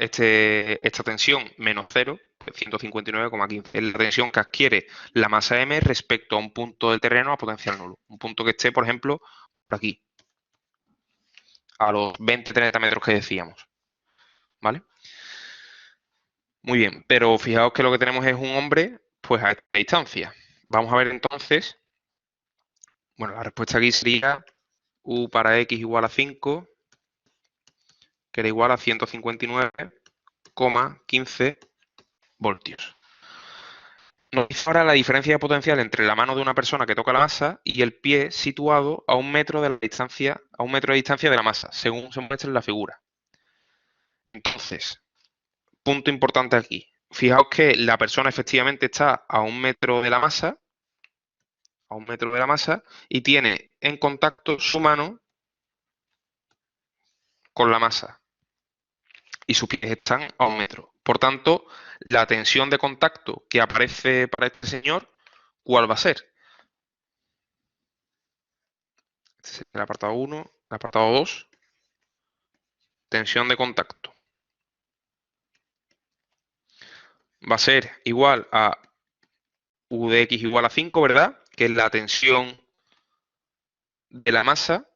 Speaker 1: tensión menos 0, 159,15, es la tensión que adquiere la masa M respecto a un punto del terreno a potencial nulo. Un punto que esté, por ejemplo, por aquí, a los 20-30 metros que decíamos. ¿Vale? Muy bien, pero fijaos que lo que tenemos es un hombre, pues a esta distancia. Vamos a ver entonces, bueno, la respuesta aquí sería U para X igual a 5, que era igual a 159,15 voltios. Nos dice ahora la diferencia de potencial entre la mano de una persona que toca la masa y el pie situado a 1 metro de la distancia, a 1 metro de distancia de la masa, según se muestra en la figura. Entonces, punto importante aquí. Fijaos que la persona efectivamente está a 1 metro de la masa, y tiene en contacto su mano con la masa. Y sus pies están a 1 metro. Por tanto, la tensión de contacto que aparece para este señor, ¿cuál va a ser? Este es el apartado 1, el apartado 2, tensión de contacto. Va a ser igual a U de X igual a 5, ¿verdad? Que es la tensión de la masa,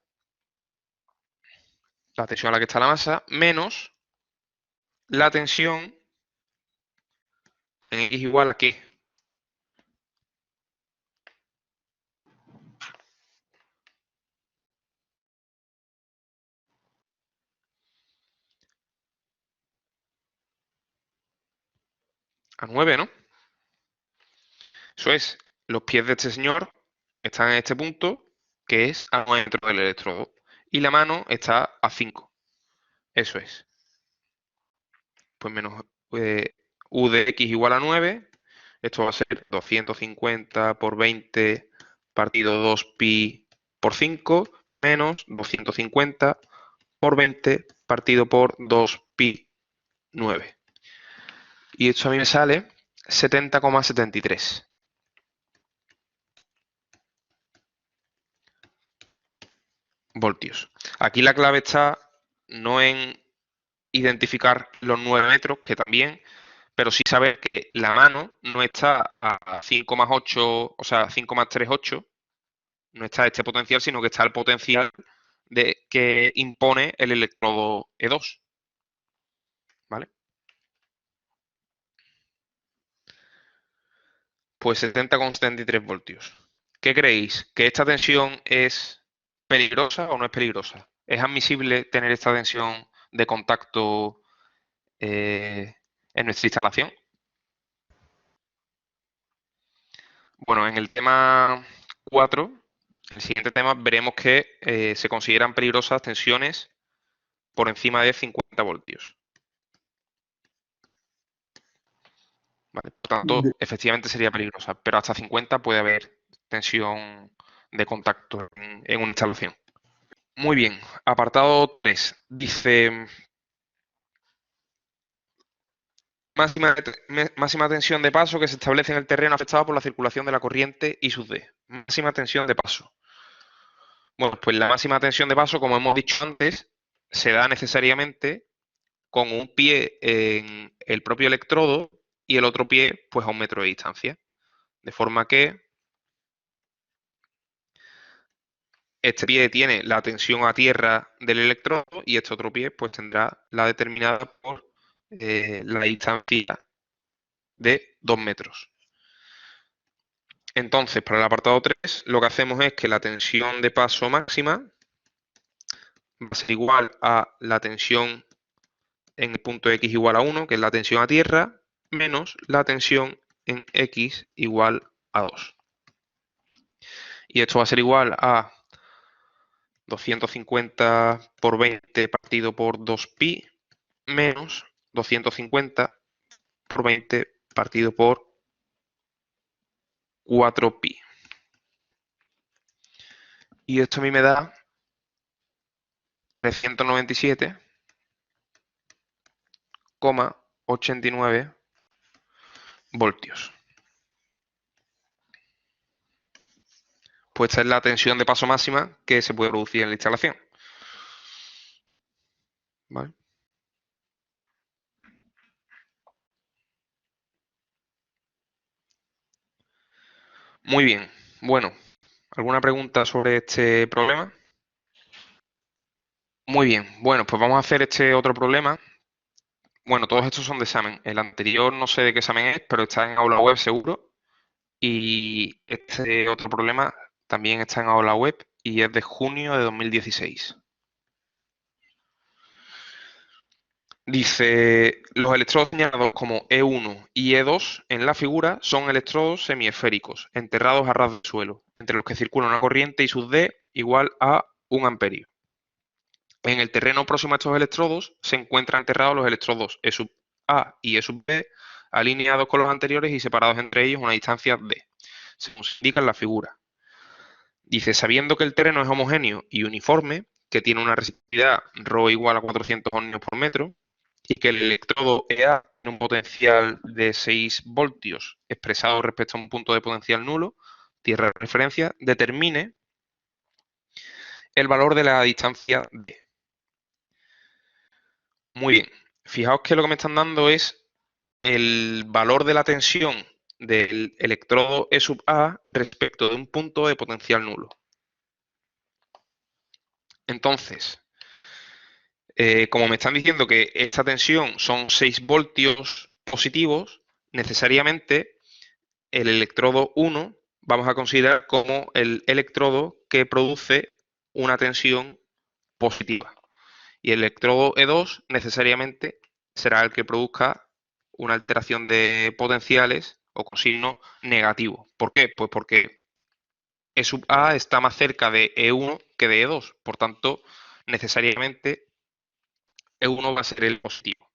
Speaker 1: la tensión a la que está la masa, menos la tensión en X igual a ¿qué? A 9, ¿no? Eso es, los pies de este señor están en este punto, que es a 9 metros del electrodo, y la mano está a 5. Eso es. Pues menos U de X igual a 9. Esto va a ser 250 por 20 partido 2pi por 5, menos 250 por 20 partido por 2pi 9. Y esto a mí me sale 70,73 voltios. Aquí la clave está no en identificar los 9 metros, que también, pero sí saber que la mano no está a 5 más 8, o sea, 5 más 3, 8, no está este potencial, sino que está el potencial que impone el electrodo E2. ¿Vale? Pues 70,73 voltios. ¿Qué creéis? ¿Que esta tensión es peligrosa o no es peligrosa? ¿Es admisible tener esta tensión de contacto en nuestra instalación? Bueno, en el tema 4, el siguiente tema, veremos que se consideran peligrosas tensiones por encima de 50 voltios. ¿Vale? Por tanto, efectivamente sería peligrosa, pero hasta 50 puede haber tensión de contacto en una instalación. Muy bien, apartado 3. Dice, máxima tensión de paso que se establece en el terreno afectado por la circulación de la corriente y sus D. Máxima tensión de paso. Bueno, pues la máxima tensión de paso, como hemos dicho antes, se da necesariamente con un pie en el propio electrodo y el otro pie pues a 1 metro de distancia. De forma que este pie tiene la tensión a tierra del electrodo y este otro pie pues tendrá la determinada por la distancia de 2 metros. Entonces, para el apartado 3, lo que hacemos es que la tensión de paso máxima va a ser igual a la tensión en el punto X igual a 1, que es la tensión a tierra, menos la tensión en X igual a 2. Y esto va a ser igual a 250 por 20 partido por 2pi menos 250 por 20 partido por 4pi. Y esto a mí me da 397,89 voltios. Pues esta es la tensión de paso máxima que se puede producir en la instalación. ¿Vale? Muy bien. Bueno, ¿alguna pregunta sobre este problema? Muy bien. Bueno, pues vamos a hacer este otro problema. Bueno, todos estos son de examen. El anterior no sé de qué examen es, pero está en aula web seguro. Y este otro problema también está en aula web y es de junio de 2016. Dice, los electrodos señalados como E1 y E2 en la figura son electrodos semiesféricos, enterrados a ras del suelo, entre los que circula una corriente I sub D igual a 1 amperio. En el terreno próximo a estos electrodos se encuentran enterrados los electrodos E sub A y E sub B, alineados con los anteriores y separados entre ellos una distancia D, según se indica en la figura. Dice, sabiendo que el terreno es homogéneo y uniforme, que tiene una resistividad ρ igual a 400 ohmios por metro, y que el electrodo EA tiene un potencial de 6 voltios expresado respecto a un punto de potencial nulo, tierra de referencia, determine el valor de la distancia D. Muy bien, fijaos que lo que me están dando es el valor de la tensión del electrodo E sub A respecto de un punto de potencial nulo. Entonces, como me están diciendo que esta tensión son 6 voltios positivos, necesariamente el electrodo 1 vamos a considerar como el electrodo que produce una tensión positiva. Y el electrodo E2 necesariamente será el que produzca una alteración de potenciales o con signo negativo. ¿Por qué? Pues porque E sub A está más cerca de E1 que de E2. Por tanto, necesariamente E1 va a ser el positivo.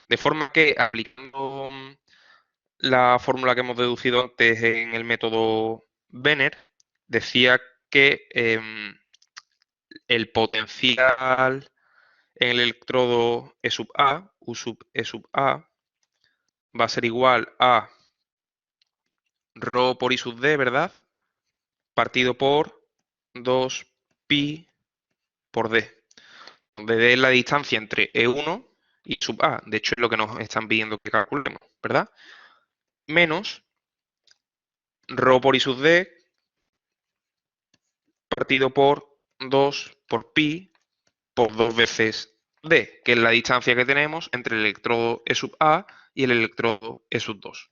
Speaker 1: De forma que aplicando la fórmula que hemos deducido antes en el método Benner, decía que el potencial en el electrodo E sub A, U sub E sub A, va a ser igual a ρ por I sub D, ¿verdad? Partido por 2pi por D, donde D es la distancia entre E1 y sub A. De hecho, es lo que nos están pidiendo que calculemos, ¿verdad? Menos ρ por I sub D partido por 2 por pi por 2 veces D, que es la distancia que tenemos entre el electrodo E sub A y el electrodo E sub 2.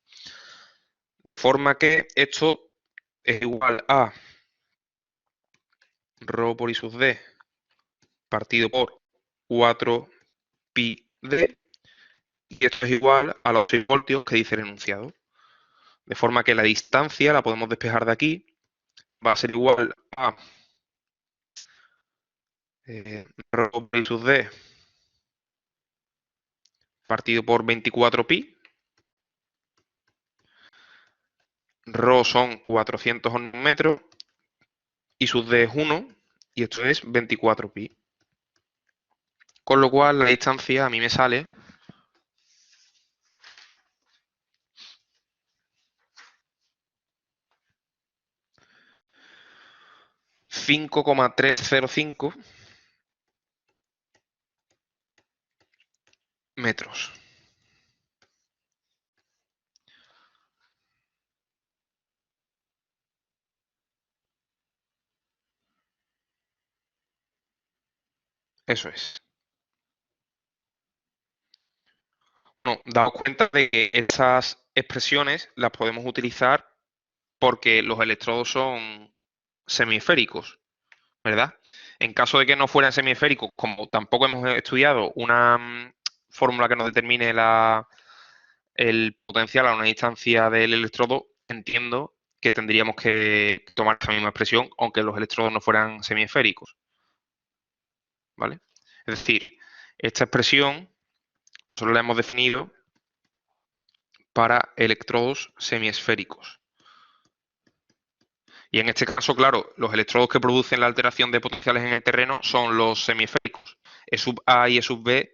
Speaker 1: De forma que esto es igual a ρ por I sub D partido por 4 pi D, y esto es igual a los 6 voltios que dice el enunciado. De forma que la distancia la podemos despejar de aquí, va a ser igual a ρ por I sub D partido por 24 pi. Rho son 400 ohmios metros y sub D es 1 y esto es 24 pi. Con lo cual la distancia a mí me sale 5,305 metros. Eso es. No, daos cuenta de que estas expresiones las podemos utilizar porque los electrodos son semiesféricos, ¿verdad? En caso de que no fueran semiesféricos, como tampoco hemos estudiado una fórmula que nos determine el potencial a una distancia del electrodo, entiendo que tendríamos que tomar esta misma expresión, aunque los electrodos no fueran semiesféricos, ¿vale? Es decir, esta expresión solo la hemos definido para electrodos semiesféricos. Y en este caso, claro, los electrodos que producen la alteración de potenciales en el terreno son los semiesféricos. E sub A y E sub B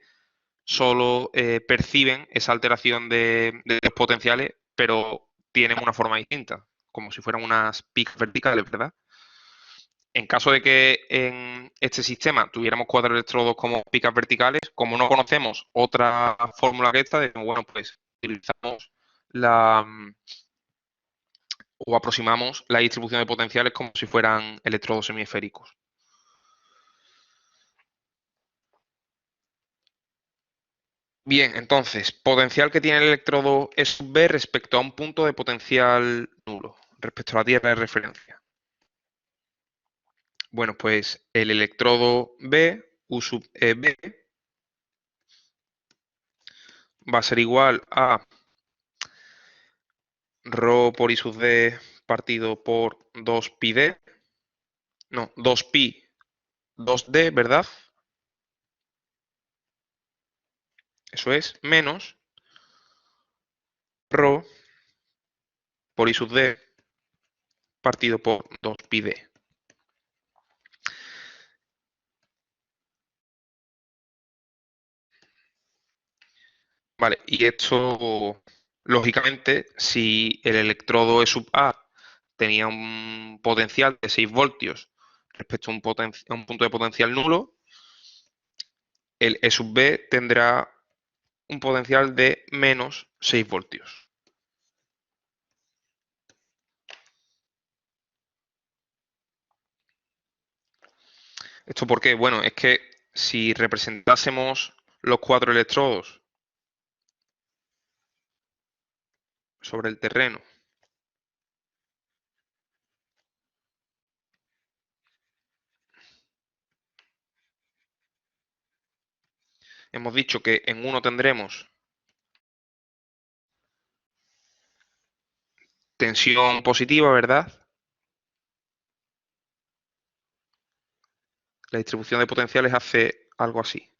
Speaker 1: solo perciben esa alteración de los potenciales, pero tienen una forma distinta, como si fueran unas picas verticales, ¿verdad? En caso de que en este sistema tuviéramos cuatro electrodos como picas verticales, como no conocemos otra fórmula que esta, bueno, pues utilizamos la o aproximamos la distribución de potenciales como si fueran electrodos semiesféricos. Bien, entonces, potencial que tiene el electrodo E sub B respecto a un punto de potencial nulo, respecto a la tierra de referencia. Bueno, pues el electrodo B, U sub B, va a ser igual a ρ por I sub D partido por 2pi D, no, 2pi, 2D, ¿verdad? Eso es, menos ρ por I sub D partido por 2pi D. Vale, y esto, lógicamente, si el electrodo E sub A tenía un potencial de 6 voltios respecto a un punto de potencial nulo, el E sub B tendrá un potencial de menos 6 voltios. ¿Esto por qué? Bueno, es que si representásemos los cuatro electrodos sobre el terreno, hemos dicho que en uno tendremos tensión positiva, ¿verdad? La distribución de potenciales hace algo así.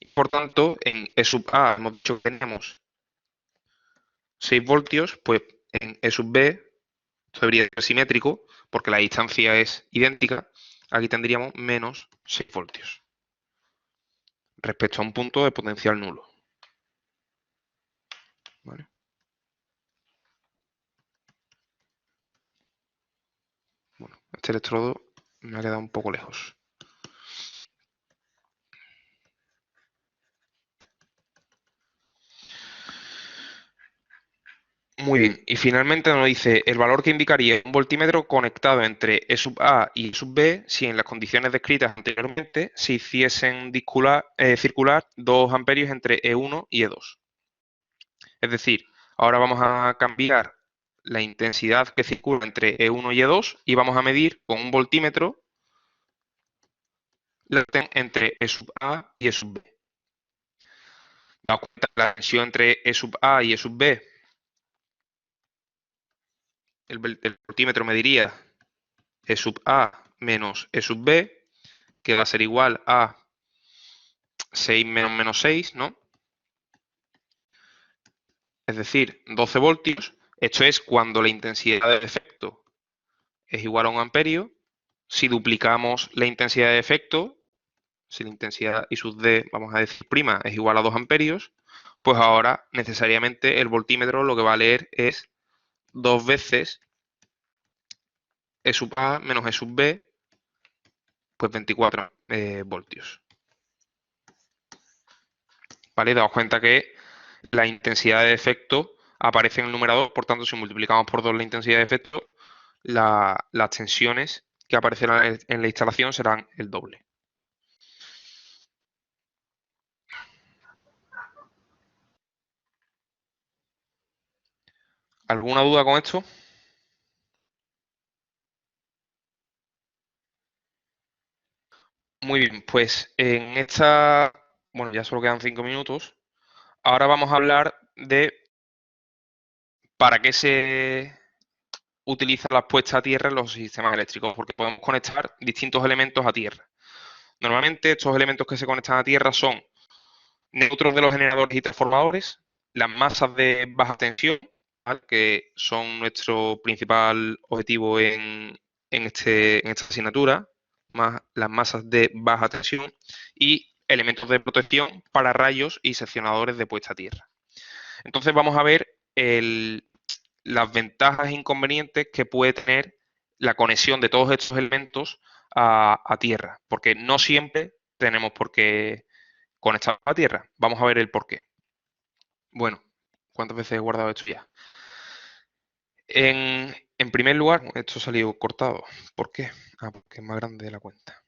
Speaker 1: Y por tanto, en E sub A hemos dicho que tenemos 6 voltios, pues en E sub B esto debería ser simétrico porque la distancia es idéntica. Aquí tendríamos menos 6 voltios respecto a un punto de potencial nulo. ¿Vale? Bueno, este electrodo me ha quedado un poco lejos. Muy bien, y finalmente nos dice el valor que indicaría un voltímetro conectado entre E sub A y E sub B si en las condiciones descritas anteriormente se hiciesen circular 2 amperios entre E1 y E2. Es decir, ahora vamos a cambiar la intensidad que circula entre E1 y E2 y vamos a medir con un voltímetro la tensión entre E sub A y E sub B. Daos cuenta, la tensión entre E sub A y E sub B, el voltímetro mediría E sub A menos E sub B, que va a ser igual a 6 menos 6, ¿no? Es decir, 12 voltios. Esto es cuando la intensidad de efecto es igual a 1 amperio. Si duplicamos la intensidad de efecto, si la intensidad I sub D, vamos a decir prima, es igual a 2 amperios, pues ahora necesariamente el voltímetro lo que va a leer es 2 veces E sub A menos E sub B, pues 24 voltios. ¿Vale? Daos cuenta que la intensidad de efecto aparece en el numerador, por tanto, si multiplicamos por 2 la intensidad de efecto, las tensiones que aparecerán en la instalación serán el doble. ¿Alguna duda con esto? Muy bien, pues en esta, bueno, ya solo quedan 5 minutos. Ahora vamos a hablar de para qué se utiliza la puesta a tierra en los sistemas eléctricos, porque podemos conectar distintos elementos a tierra. Normalmente estos elementos que se conectan a tierra son neutros de los generadores y transformadores, las masas de baja tensión, ¿vale? Que son nuestro principal objetivo en esta asignatura, más las masas de baja tensión y elementos de protección para rayos y seccionadores de puesta a tierra. Entonces vamos a ver las ventajas e inconvenientes que puede tener la conexión de todos estos elementos a tierra, porque no siempre tenemos por qué conectar a tierra. Vamos a ver el por qué. Bueno, ¿cuántas veces he guardado esto ya? En primer lugar, esto ha salido cortado. ¿Por qué? Porque es más grande de la cuenta.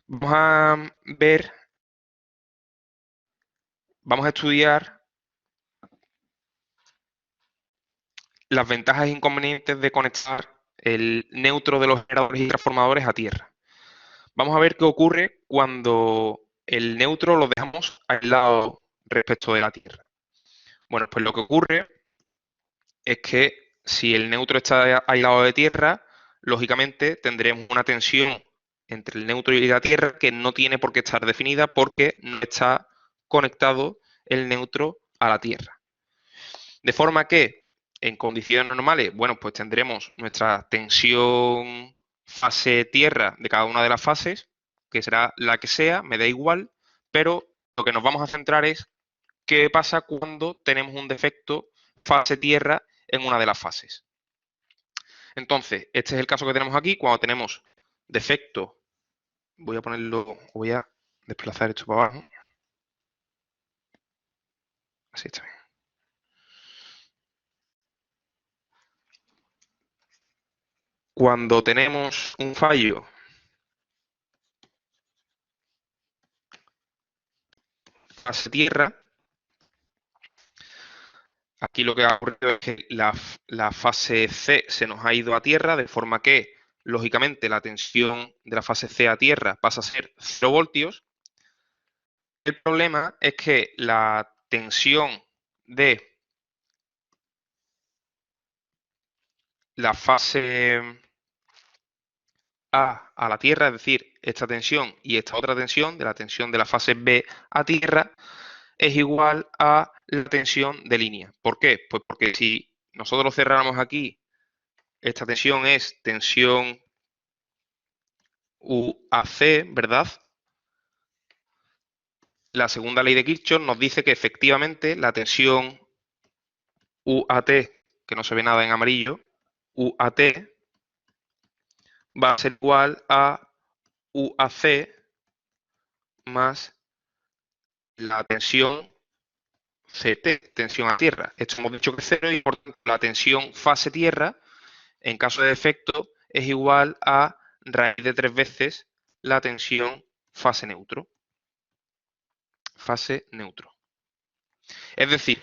Speaker 1: Vamos a ver, vamos a estudiar las ventajas e inconvenientes de conectar el neutro de los generadores y transformadores a tierra. Vamos a ver qué ocurre cuando el neutro lo dejamos aislado respecto de la tierra. Bueno, pues lo que ocurre es que si el neutro está aislado de tierra, lógicamente tendremos una tensión entre el neutro y la tierra que no tiene por qué estar definida porque no está conectado el neutro a la tierra. De forma que en condiciones normales, bueno, pues tendremos nuestra tensión fase tierra de cada una de las fases, que será la que sea, me da igual, pero lo que nos vamos a centrar es qué pasa cuando tenemos un defecto fase tierra en una de las fases. Entonces, este es el caso que tenemos aquí, cuando tenemos defecto, voy a desplazar esto para abajo, así está bien. Cuando tenemos un fallo fase tierra, aquí lo que ha ocurrido es que la fase C se nos ha ido a tierra, de forma que, lógicamente, la tensión de la fase C a tierra pasa a ser 0 voltios. El problema es que la tensión de la fase a la tierra, es decir, esta tensión y esta otra tensión, de la tensión de la fase B a tierra, es igual a la tensión de línea. ¿Por qué? Pues porque si nosotros cerráramos aquí, esta tensión es tensión UAC, ¿verdad? La segunda ley de Kirchhoff nos dice que efectivamente la tensión UAT, que no se ve nada en amarillo, UAT va a ser igual a UAC más la tensión CT, tensión a tierra. Esto hemos dicho que es cero y por tanto la tensión fase tierra, en caso de defecto, es igual a raíz de 3 veces la tensión fase neutro. Fase neutro. Es decir,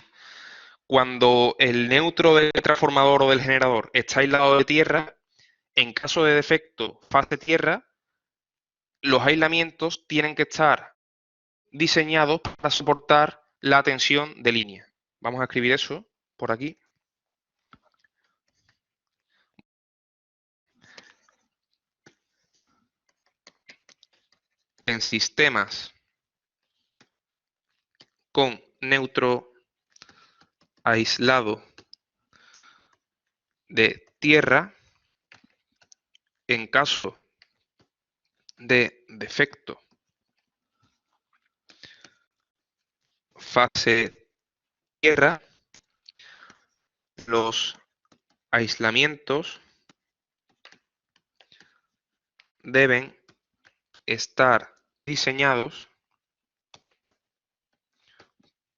Speaker 1: cuando el neutro del transformador o del generador está aislado de tierra, en caso de defecto fase tierra, los aislamientos tienen que estar diseñados para soportar la tensión de línea. Vamos a escribir eso por aquí. En sistemas con neutro aislado de tierra, en caso de defecto fase tierra, los aislamientos deben estar diseñados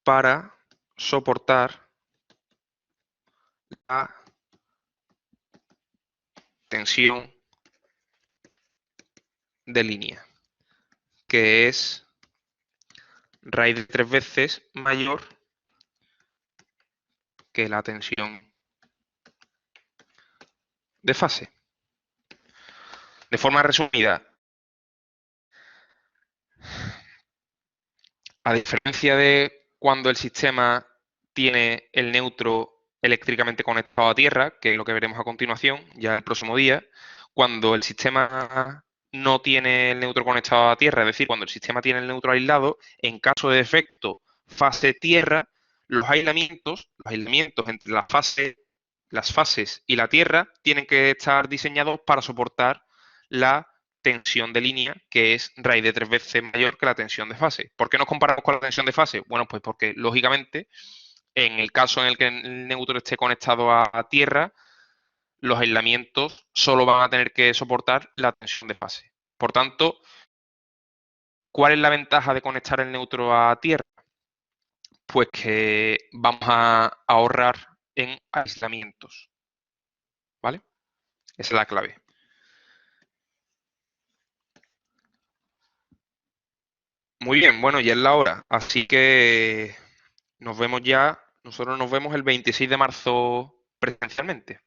Speaker 1: para soportar la tensión de línea, que es raíz de 3 veces mayor que la tensión de fase. De forma resumida, a diferencia de cuando el sistema tiene el neutro eléctricamente conectado a tierra, que es lo que veremos a continuación, ya el próximo día, cuando el sistema no tiene el neutro conectado a tierra, es decir, cuando el sistema tiene el neutro aislado, en caso de defecto fase tierra, los aislamientos entre las fases y la Tierra tienen que estar diseñados para soportar la tensión de línea, que es raíz de 3 veces mayor que la tensión de fase. ¿Por qué nos comparamos con la tensión de fase? Bueno, pues porque, lógicamente, en el caso en el que el neutro esté conectado a Tierra, los aislamientos solo van a tener que soportar la tensión de fase. Por tanto, ¿cuál es la ventaja de conectar el neutro a Tierra? Pues que vamos a ahorrar en aislamientos, ¿vale? Esa es la clave. Muy bien, bueno, ya es la hora, así que nos vemos ya, nosotros nos vemos el 26 de marzo presencialmente.